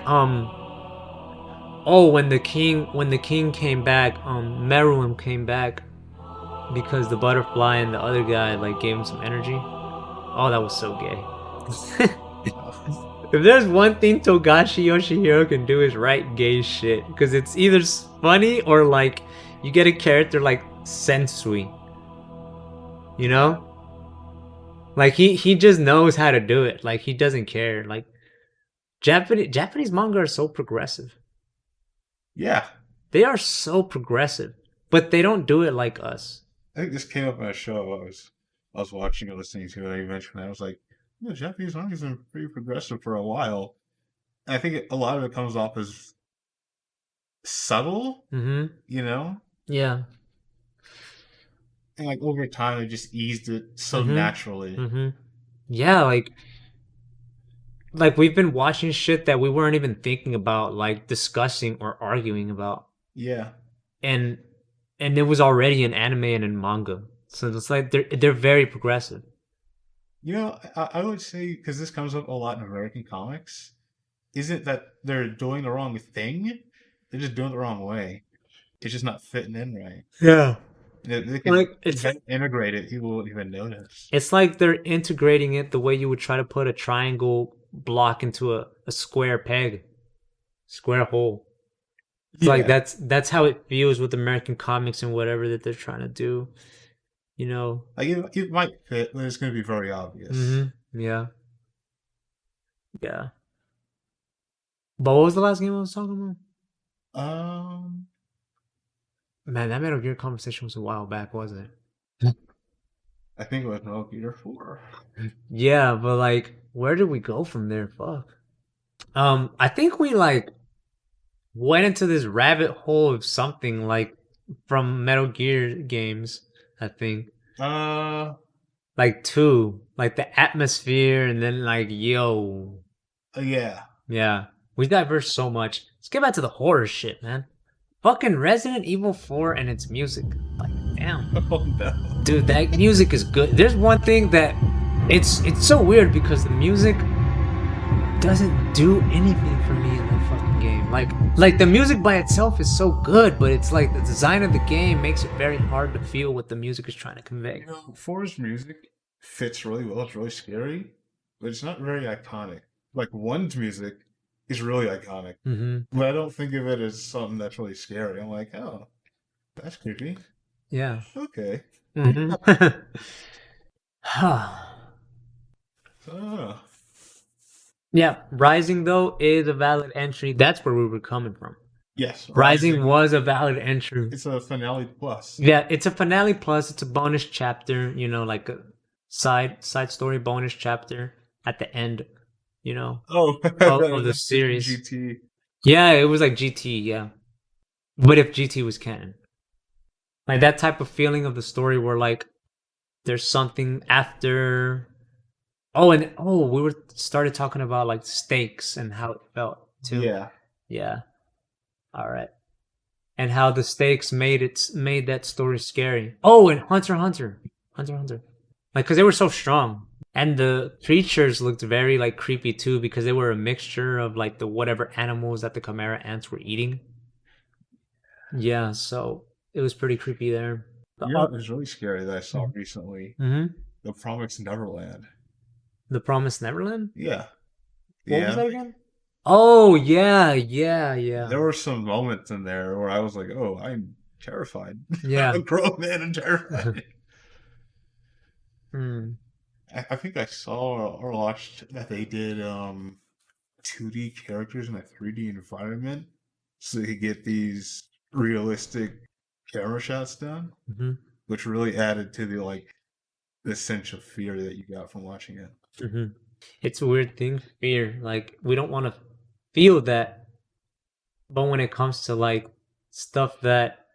[SPEAKER 2] when the king came back, Meruem came back because the butterfly and the other guy like gave him some energy. Oh, that was so gay. If there's one thing Togashi Yoshihiro can do is write gay shit, because it's either funny or like you get a character like Sensui. You know? Like he just knows how to do it. Like he doesn't care. Like Japanese manga are so progressive.
[SPEAKER 3] Yeah.
[SPEAKER 2] They are so progressive, but they don't do it like us.
[SPEAKER 3] I think this came up in a show I was watching or listening to, and you mentioned that. I was like, Japanese manga's been pretty progressive for a while. And I think a lot of it comes off as subtle, you know?
[SPEAKER 2] Yeah.
[SPEAKER 3] And like over time, they just eased it so naturally.
[SPEAKER 2] Yeah, like we've been watching shit that we weren't even thinking about, like discussing or arguing about.
[SPEAKER 3] Yeah.
[SPEAKER 2] And it was already in anime and in manga. So it's like they're very progressive.
[SPEAKER 3] You know, I would say, because this comes up a lot in American comics, isn't that they're doing the wrong thing? They're just doing it the wrong way. It's just not fitting in right.
[SPEAKER 2] Yeah.
[SPEAKER 3] They can
[SPEAKER 2] Like it's
[SPEAKER 3] integrate it, people won't even notice.
[SPEAKER 2] It's like they're integrating it the way you would try to put a triangle block into a square peg, square hole. It's like that's how it feels with American comics and whatever that they're trying to do. You know,
[SPEAKER 3] like it might fit, but it's going to be very obvious.
[SPEAKER 2] Yeah. But what was the last game I was talking about? Man, that Metal Gear conversation was a while back, wasn't it?
[SPEAKER 3] I think it was Metal Gear 4.
[SPEAKER 2] Yeah, but like, where did we go from there? Fuck. I think we like went into this rabbit hole of something like from Metal Gear games. I think. Like 2, like the atmosphere, and then like
[SPEAKER 3] Yeah.
[SPEAKER 2] Yeah, we diverged so much. Let's get back to the horror shit, man. Fucking Resident Evil 4 and its music. Like, damn.
[SPEAKER 3] Oh no.
[SPEAKER 2] Dude, that music is good. There's one thing that it's so weird because the music doesn't do anything for me in that fucking game. Like the music by itself is so good, but it's like the design of the game makes it very hard to feel what the music is trying to convey.
[SPEAKER 3] You know, 4's music fits really well. It's really scary, but it's not very iconic. Like 1's music is really iconic, but I don't think of it as something that's really scary. I'm like, oh, that's creepy.
[SPEAKER 2] Yeah.
[SPEAKER 3] Okay.
[SPEAKER 2] Yeah, Rising though is a valid entry. That's where we were coming from.
[SPEAKER 3] Yes,
[SPEAKER 2] Rising was a valid entry.
[SPEAKER 3] It's a finale plus.
[SPEAKER 2] Yeah, it's a finale plus. It's a bonus chapter. You know, like a side story bonus chapter at the end. You know, of the series.
[SPEAKER 3] GT.
[SPEAKER 2] Yeah, it was like GT. Yeah, but if GT was canon, like that type of feeling of the story where like there's something after. We started talking about like stakes and how it felt too. Yeah. All right. And how the stakes made that story scary. Oh, and Hunter x Hunter. Like, cause they were so strong, and the creatures looked very like creepy too because they were a mixture of like the whatever animals that the Chimera ants were eating. Yeah, so it was pretty creepy there.
[SPEAKER 3] You know, it was really scary that I saw recently. The Promised Neverland.
[SPEAKER 2] The Promised Neverland?
[SPEAKER 3] Yeah.
[SPEAKER 2] What was that again? Oh, yeah.
[SPEAKER 3] There were some moments in there where I was like, oh, I'm terrified.
[SPEAKER 2] Yeah.
[SPEAKER 3] I'm a grown man and terrified. I think I saw or watched that they did 2D characters in a 3D environment so they could get these realistic camera shots done, which really added to the sense of fear that you got from watching it.
[SPEAKER 2] It's a weird thing, fear. Like, we don't want to feel that, but when it comes to like stuff that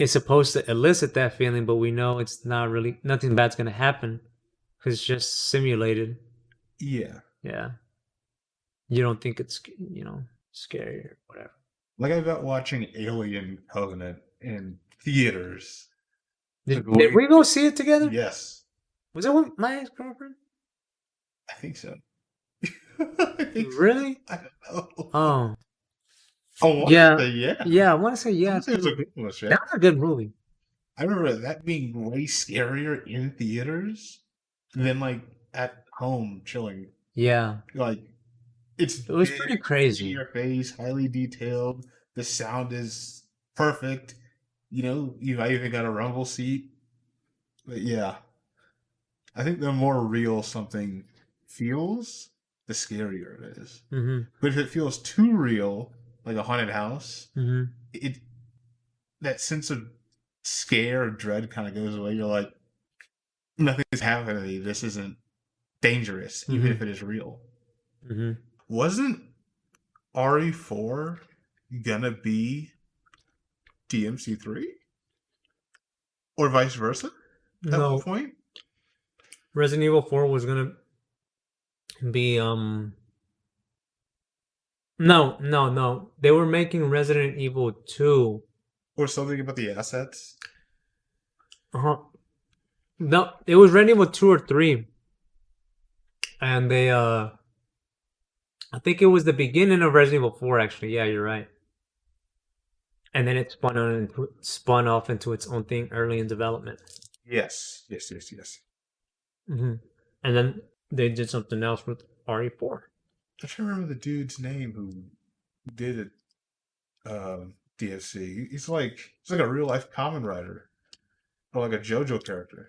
[SPEAKER 2] is supposed to elicit that feeling, but we know it's not really, nothing bad's gonna happen because it's just simulated.
[SPEAKER 3] Yeah.
[SPEAKER 2] Yeah. You don't think it's, scary or whatever.
[SPEAKER 3] Like I got watching Alien Covenant in theaters.
[SPEAKER 2] Did we go see it together?
[SPEAKER 3] Yes.
[SPEAKER 2] Was it with my ex-girlfriend?
[SPEAKER 3] I think so.
[SPEAKER 2] Really?
[SPEAKER 3] I don't know.
[SPEAKER 2] Oh.
[SPEAKER 3] Yeah.
[SPEAKER 2] Yeah, I want to say yeah.
[SPEAKER 3] It was a good one, right?
[SPEAKER 2] That was a good movie.
[SPEAKER 3] I remember that being way scarier in theaters than like at home chilling.
[SPEAKER 2] Yeah.
[SPEAKER 3] Like it
[SPEAKER 2] was pretty crazy.
[SPEAKER 3] In your face, highly detailed. The sound is perfect. You even got a rumble seat. But yeah. I think the more real something feels, the scarier it is.
[SPEAKER 2] Mm-hmm.
[SPEAKER 3] But if it feels too real, like a haunted house,
[SPEAKER 2] mm-hmm.
[SPEAKER 3] that sense of scare or dread kind of goes away. You're like, nothing's happening to me. This isn't dangerous, even if it is real.
[SPEAKER 2] Mm-hmm.
[SPEAKER 3] Wasn't RE4 gonna be DMC3? Or vice versa? At one point?
[SPEAKER 2] Resident Evil 4 was gonna be No. They were making Resident Evil 2.
[SPEAKER 3] Or something about the assets?
[SPEAKER 2] No, it was Resident Evil 2 or 3. And they I think it was the beginning of Resident Evil 4 actually. Yeah, you're right. And then it spun off into its own thing early in development.
[SPEAKER 3] Yes.
[SPEAKER 2] Mm-hmm. And then they did something else with RE4.
[SPEAKER 3] I'm trying to remember the dude's name who did it. DFC. He's like a real life common writer, or like a JoJo character.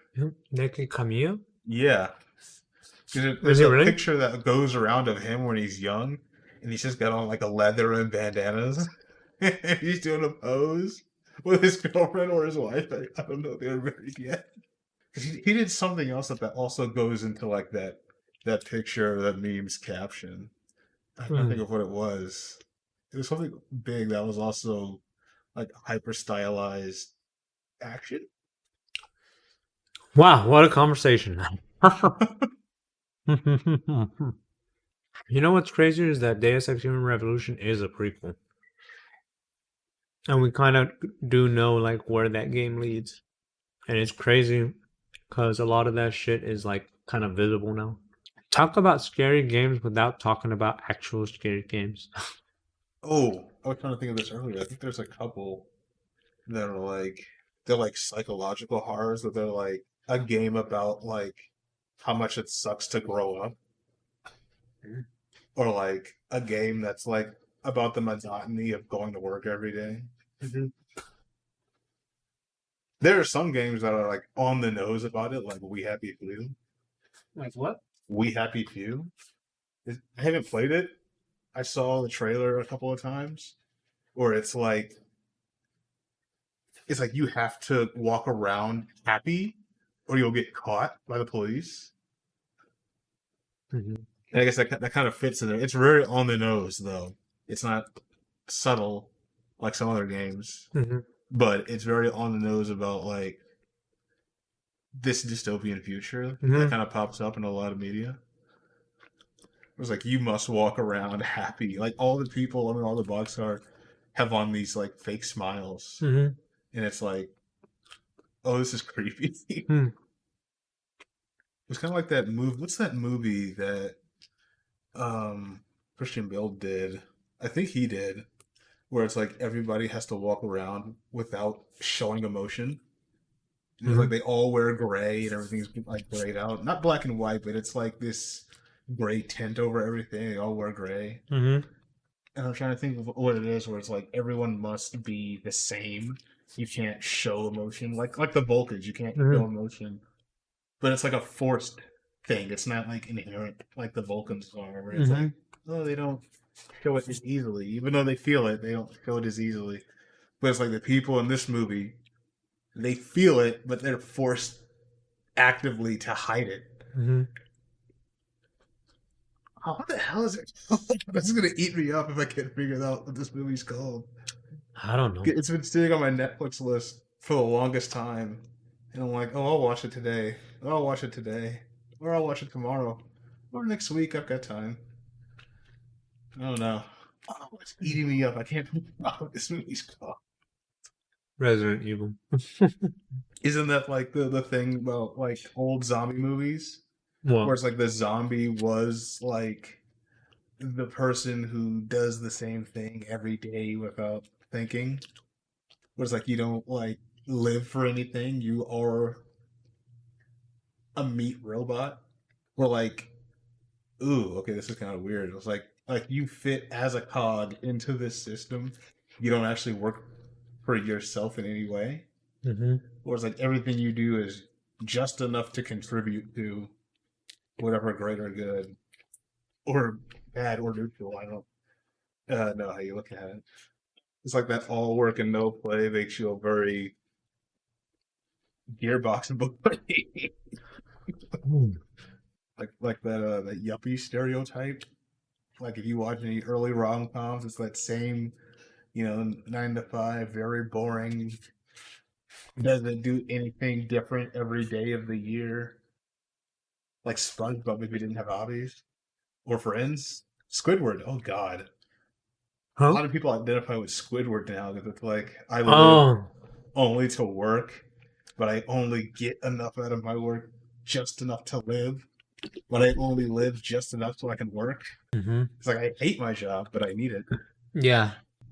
[SPEAKER 2] Neki Kamiya?
[SPEAKER 3] Yeah. There's a picture that goes around of him when he's young, and he's just got on like a leather and bandanas, and he's doing a pose with his girlfriend or his wife. I don't know if they're married yet. He did something else that also goes into like that picture, that meme's caption. I can't think of what it was. It was something big that was also like hyper stylized action.
[SPEAKER 2] Wow, what a conversation. You know what's crazy is that Deus Ex Human Revolution is a prequel. And we kind of do know like where that game leads. And it's crazy because a lot of that shit is like kind of visible now. Talk about scary games without talking about actual scary games.
[SPEAKER 3] Oh, I was trying to think of this earlier. I think there's a couple that are they're like psychological horrors, that they're like a game about like how much it sucks to grow up. Or like a game that's like about the monotony of going to work every day. There are some games that are like on the nose about it, like We Happy Few.
[SPEAKER 2] Like what?
[SPEAKER 3] We Happy Few. I haven't played it. I saw the trailer a couple of times where it's like you have to walk around happy or you'll get caught by the police. And I guess that kind of fits in there. It's very on the nose though. It's not subtle like some other games, but it's very on the nose about like this dystopian future that kind of pops up in a lot of media. It was like, you must walk around happy. Like all the people on all the box art have on these like fake smiles. And it's like, oh, this is creepy. It was kind of like that movie. What's that movie that Christian Bale did? I think he did. Where it's like everybody has to walk around without showing emotion. It's like they all wear gray and everything's like grayed out. Not black and white, but it's like this gray tint over everything. They all wear gray. And I'm trying to think of what it is, where it's like everyone must be the same. You can't show emotion. Like the Vulcans, you can't show emotion. But it's like a forced thing. It's not like inherent like the Vulcans are, where it's like, oh, they don't show it as easily. Even though they feel it, they don't show it as easily. But it's like the people in this movie, they feel it, but they're forced actively to hide it. Oh, what the hell is it? This is gonna eat me up if I can't figure out what this movie's called.
[SPEAKER 2] I don't know.
[SPEAKER 3] It's been sitting on my Netflix list for the longest time. And I'm like, oh, I'll watch it today. Or I'll watch it today. Or I'll watch it tomorrow. Or next week, I've got time. I don't know. Oh, it's eating me up. I can't remember what this movie's called.
[SPEAKER 2] Resident Evil.
[SPEAKER 3] Isn't that like the thing about like old zombie movies?
[SPEAKER 2] Well,
[SPEAKER 3] Where it's like the zombie was like the person who does the same thing every day without thinking. Where it's like you don't like live for anything. You are a meat robot. Or like, ooh, okay, this is kind of weird. It was like you fit as a cog into this system. You don't actually work for yourself in any way.
[SPEAKER 2] mm-hmm.
[SPEAKER 3] Or it's like everything you do is just enough to contribute to whatever greater good or bad or neutral. I don't know how you look at it. It's like that all work and no play makes you a very gearbox boy. like that yuppie stereotype. Like if you watch any early rom-coms, it's that same, 9 to 5, very boring, doesn't do anything different every day of the year. Like SpongeBob if he didn't have hobbies. Or Friends. Squidward, oh god.
[SPEAKER 2] Huh?
[SPEAKER 3] A lot of people identify with Squidward now because it's like, I live only to work, but I only get enough out of my work, just enough to live. But I only live just enough so I can work.
[SPEAKER 2] Mm-hmm.
[SPEAKER 3] It's like, I hate my job, but I need it.
[SPEAKER 2] Yeah.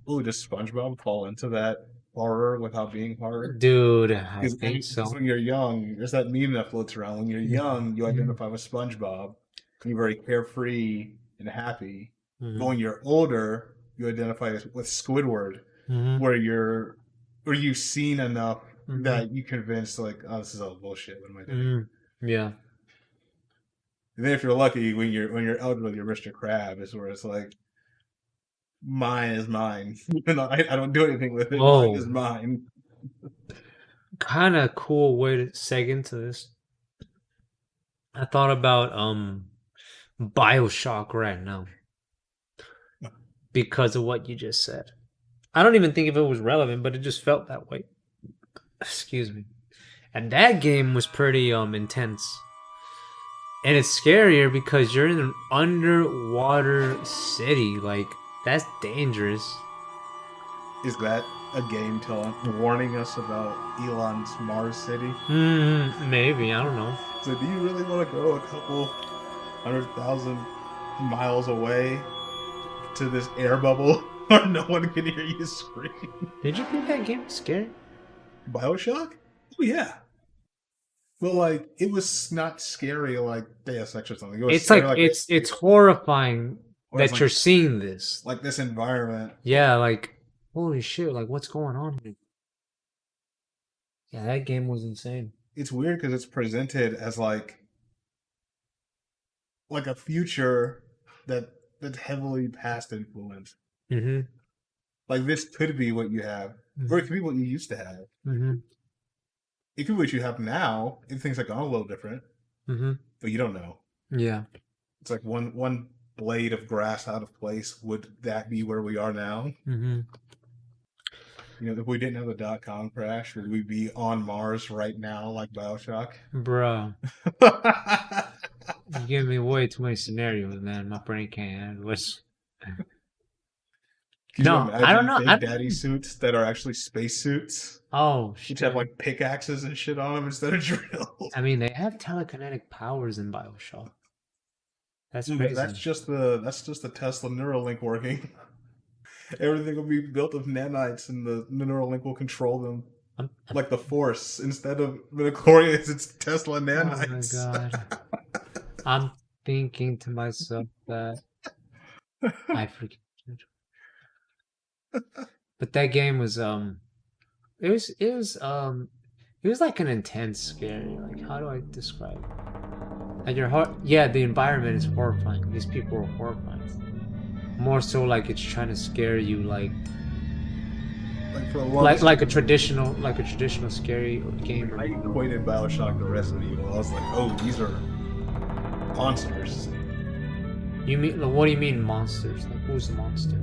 [SPEAKER 3] Ooh, does SpongeBob fall into that horror without being horror?
[SPEAKER 2] Dude, I think so.
[SPEAKER 3] Because when you're young, there's that meme that floats around. When you're young, you identify with SpongeBob. You're very carefree and happy.
[SPEAKER 2] Mm-hmm.
[SPEAKER 3] But when you're older, you identify with Squidward,
[SPEAKER 2] Mm-hmm.
[SPEAKER 3] where you've seen enough
[SPEAKER 2] Mm-hmm.
[SPEAKER 3] that you convinced, like, oh, this is all bullshit. What am I doing?
[SPEAKER 2] Mm-hmm. Yeah.
[SPEAKER 3] And then if you're lucky, when you're out with your Mr. Crab, is where it's like, mine is mine. I don't do anything with it.
[SPEAKER 2] Whoa.
[SPEAKER 3] Mine is mine.
[SPEAKER 2] Kind of cool way to seg into this. I thought about Bioshock right now because of what you just said. I don't even think if it was relevant, but it just felt that way. Excuse me. And that game was pretty intense. And it's scarier because you're in an underwater city. Like, that's dangerous.
[SPEAKER 3] Is that a game warning us about Elon's Mars city?
[SPEAKER 2] Maybe, I don't know.
[SPEAKER 3] So do you really want to go a couple 100,000 miles away to this air bubble where no one can hear you scream?
[SPEAKER 2] Did you think that game was scary?
[SPEAKER 3] Bioshock? Oh yeah. Well, like, it was not scary like Deus Ex or something. It was
[SPEAKER 2] It's like,
[SPEAKER 3] scary,
[SPEAKER 2] it's horrifying
[SPEAKER 3] or it's
[SPEAKER 2] that you're seeing this.
[SPEAKER 3] like this environment.
[SPEAKER 2] Yeah, like, holy shit, like, what's going on here? Yeah, that game was insane.
[SPEAKER 3] It's weird because it's presented as like a future that's heavily past influence.
[SPEAKER 2] Mm-hmm.
[SPEAKER 3] Like, this could be what you have, or it could be what you used to have.
[SPEAKER 2] Mm-hmm.
[SPEAKER 3] It could be what you have now. If things have gone a little different,
[SPEAKER 2] Mm-hmm.
[SPEAKER 3] but you don't know.
[SPEAKER 2] Yeah.
[SPEAKER 3] It's like one blade of grass out of place. Would that be where we are now?
[SPEAKER 2] Mm-hmm.
[SPEAKER 3] If we didn't have the .com crash, would we be on Mars right now, like Bioshock?
[SPEAKER 2] Bro, you give me way too many scenarios, man. My brain can't handle this. No, I don't know.
[SPEAKER 3] Big Daddy suits that are actually space suits.
[SPEAKER 2] Oh,
[SPEAKER 3] Which
[SPEAKER 2] shit.
[SPEAKER 3] have like pickaxes and shit on them instead of drills.
[SPEAKER 2] I mean, they have telekinetic powers in Bioshock. That's
[SPEAKER 3] Dude,
[SPEAKER 2] crazy.
[SPEAKER 3] that's just the Tesla Neuralink working. Everything will be built of nanites, and the Neuralink will control them. Like the Force. Instead of midichlorians, it's Tesla nanites.
[SPEAKER 2] Oh my god. I'm thinking to myself that I forget. But that game was it was like an intense scary. Like, how do I describe it? Like, your heart, yeah, the environment is horrifying. These people are horrifying. More so like it's trying to scare you, like
[SPEAKER 3] for the longest
[SPEAKER 2] like a traditional scary game.
[SPEAKER 3] I equated Bioshock to Resident Evil. I was like, oh, these are monsters.
[SPEAKER 2] You mean, what do you mean monsters? Like, who's the monster?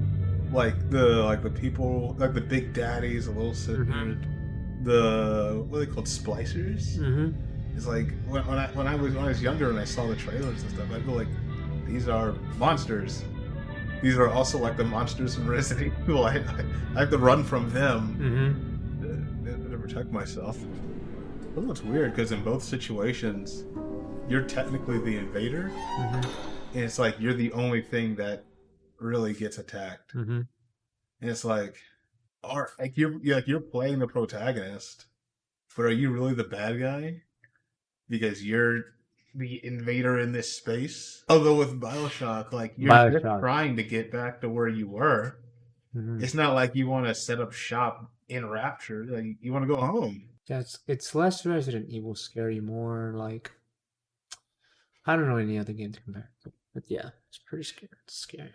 [SPEAKER 3] Like the people, like the big daddies, the little sister. what are they called, splicers.
[SPEAKER 2] Mm-hmm.
[SPEAKER 3] It's like when I was younger and I saw the trailers and stuff, I feel like these are monsters. These are also like the monsters from Resident Evil. I have to run from them to protect myself. It looks weird because in both situations, you're technically the invader, and it's like you're the only thing that really gets attacked. And it's like, you're playing the protagonist, but are you really the bad guy? Because you're the invader in this space. Although with Bioshock, like you're just trying to get back to where you were. It's not like you want to set up shop in Rapture. Like you want to go home.
[SPEAKER 2] Yeah, it's less Resident Evil scary, more like I don't know any other game to compare it to. But yeah, it's pretty scary. It's scary.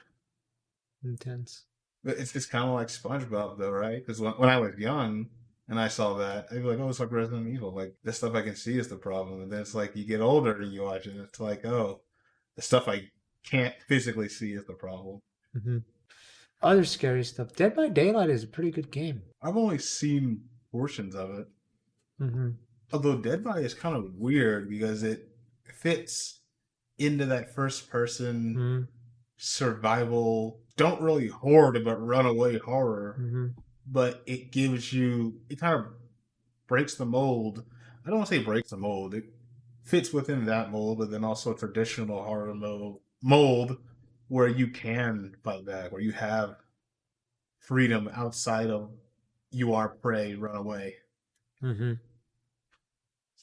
[SPEAKER 2] Intense.
[SPEAKER 3] But it's kind of like SpongeBob though, right? Because when I was young and I saw that, I'd be like, oh, it's like Resident Evil. Like, this stuff I can see is the problem. And then it's like, you get older and you watch it, and it's like, oh, the stuff I can't physically see is the problem.
[SPEAKER 2] Other scary stuff. Dead by Daylight is a pretty good game.
[SPEAKER 3] I've only seen portions of it. Although Dead by is kind of weird because it fits into that first-person survival, don't really hoard, but runaway horror. But it gives you, it kind of breaks the mold. I don't want to say breaks the mold. It fits within that mold, but then also traditional horror mold where you can fight back, where you have freedom outside of you are prey, run away. I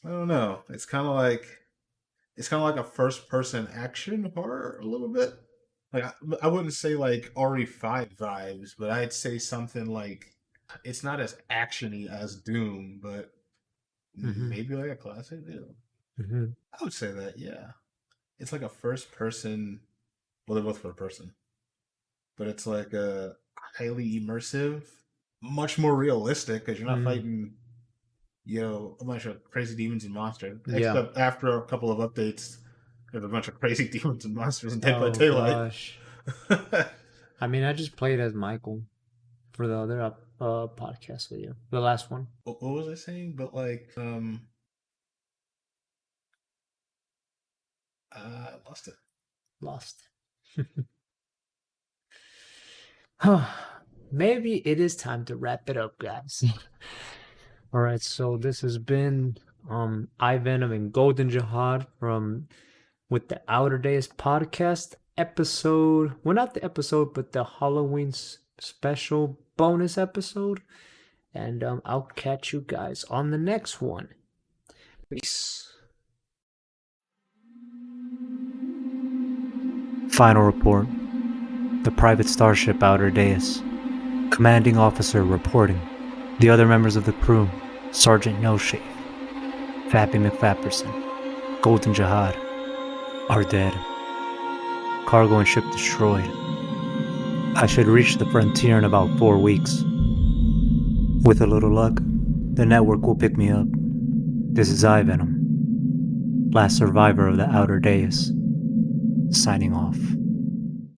[SPEAKER 3] don't know. It's kind of like a first-person action horror a little bit. Like I wouldn't say like RE5 vibes, but I'd say something like it's not as actiony as Doom, but maybe like a classic Doom. I would say that, yeah. It's like a first-person. Well, they're both first-person, but it's like a highly immersive, much more realistic because you're not fighting, a bunch of crazy demons and monsters. Except after a couple of updates. There's a bunch of crazy demons and monsters in Dead by Daylight. Gosh.
[SPEAKER 2] I mean, I just played as Michael for the other podcast with you. The last one.
[SPEAKER 3] What was I saying? But like, lost it.
[SPEAKER 2] Lost. Maybe it is time to wrap it up, guys. All right, so this has been iVenom and Golden Jahad with the Outer Days podcast episode. Well, not the episode, but the Halloween special bonus episode. And I'll catch you guys on the next one. Peace. Final report. The private starship Outer Days. Commanding officer reporting. The other members of the crew, Sergeant No Shave, Fappy McFapperson, Golden Jahad, are dead. Cargo and ship destroyed. I should reach the frontier in about 4 weeks. With a little luck, the network will pick me up. This is iVenom, last survivor of the Outer Days, signing off.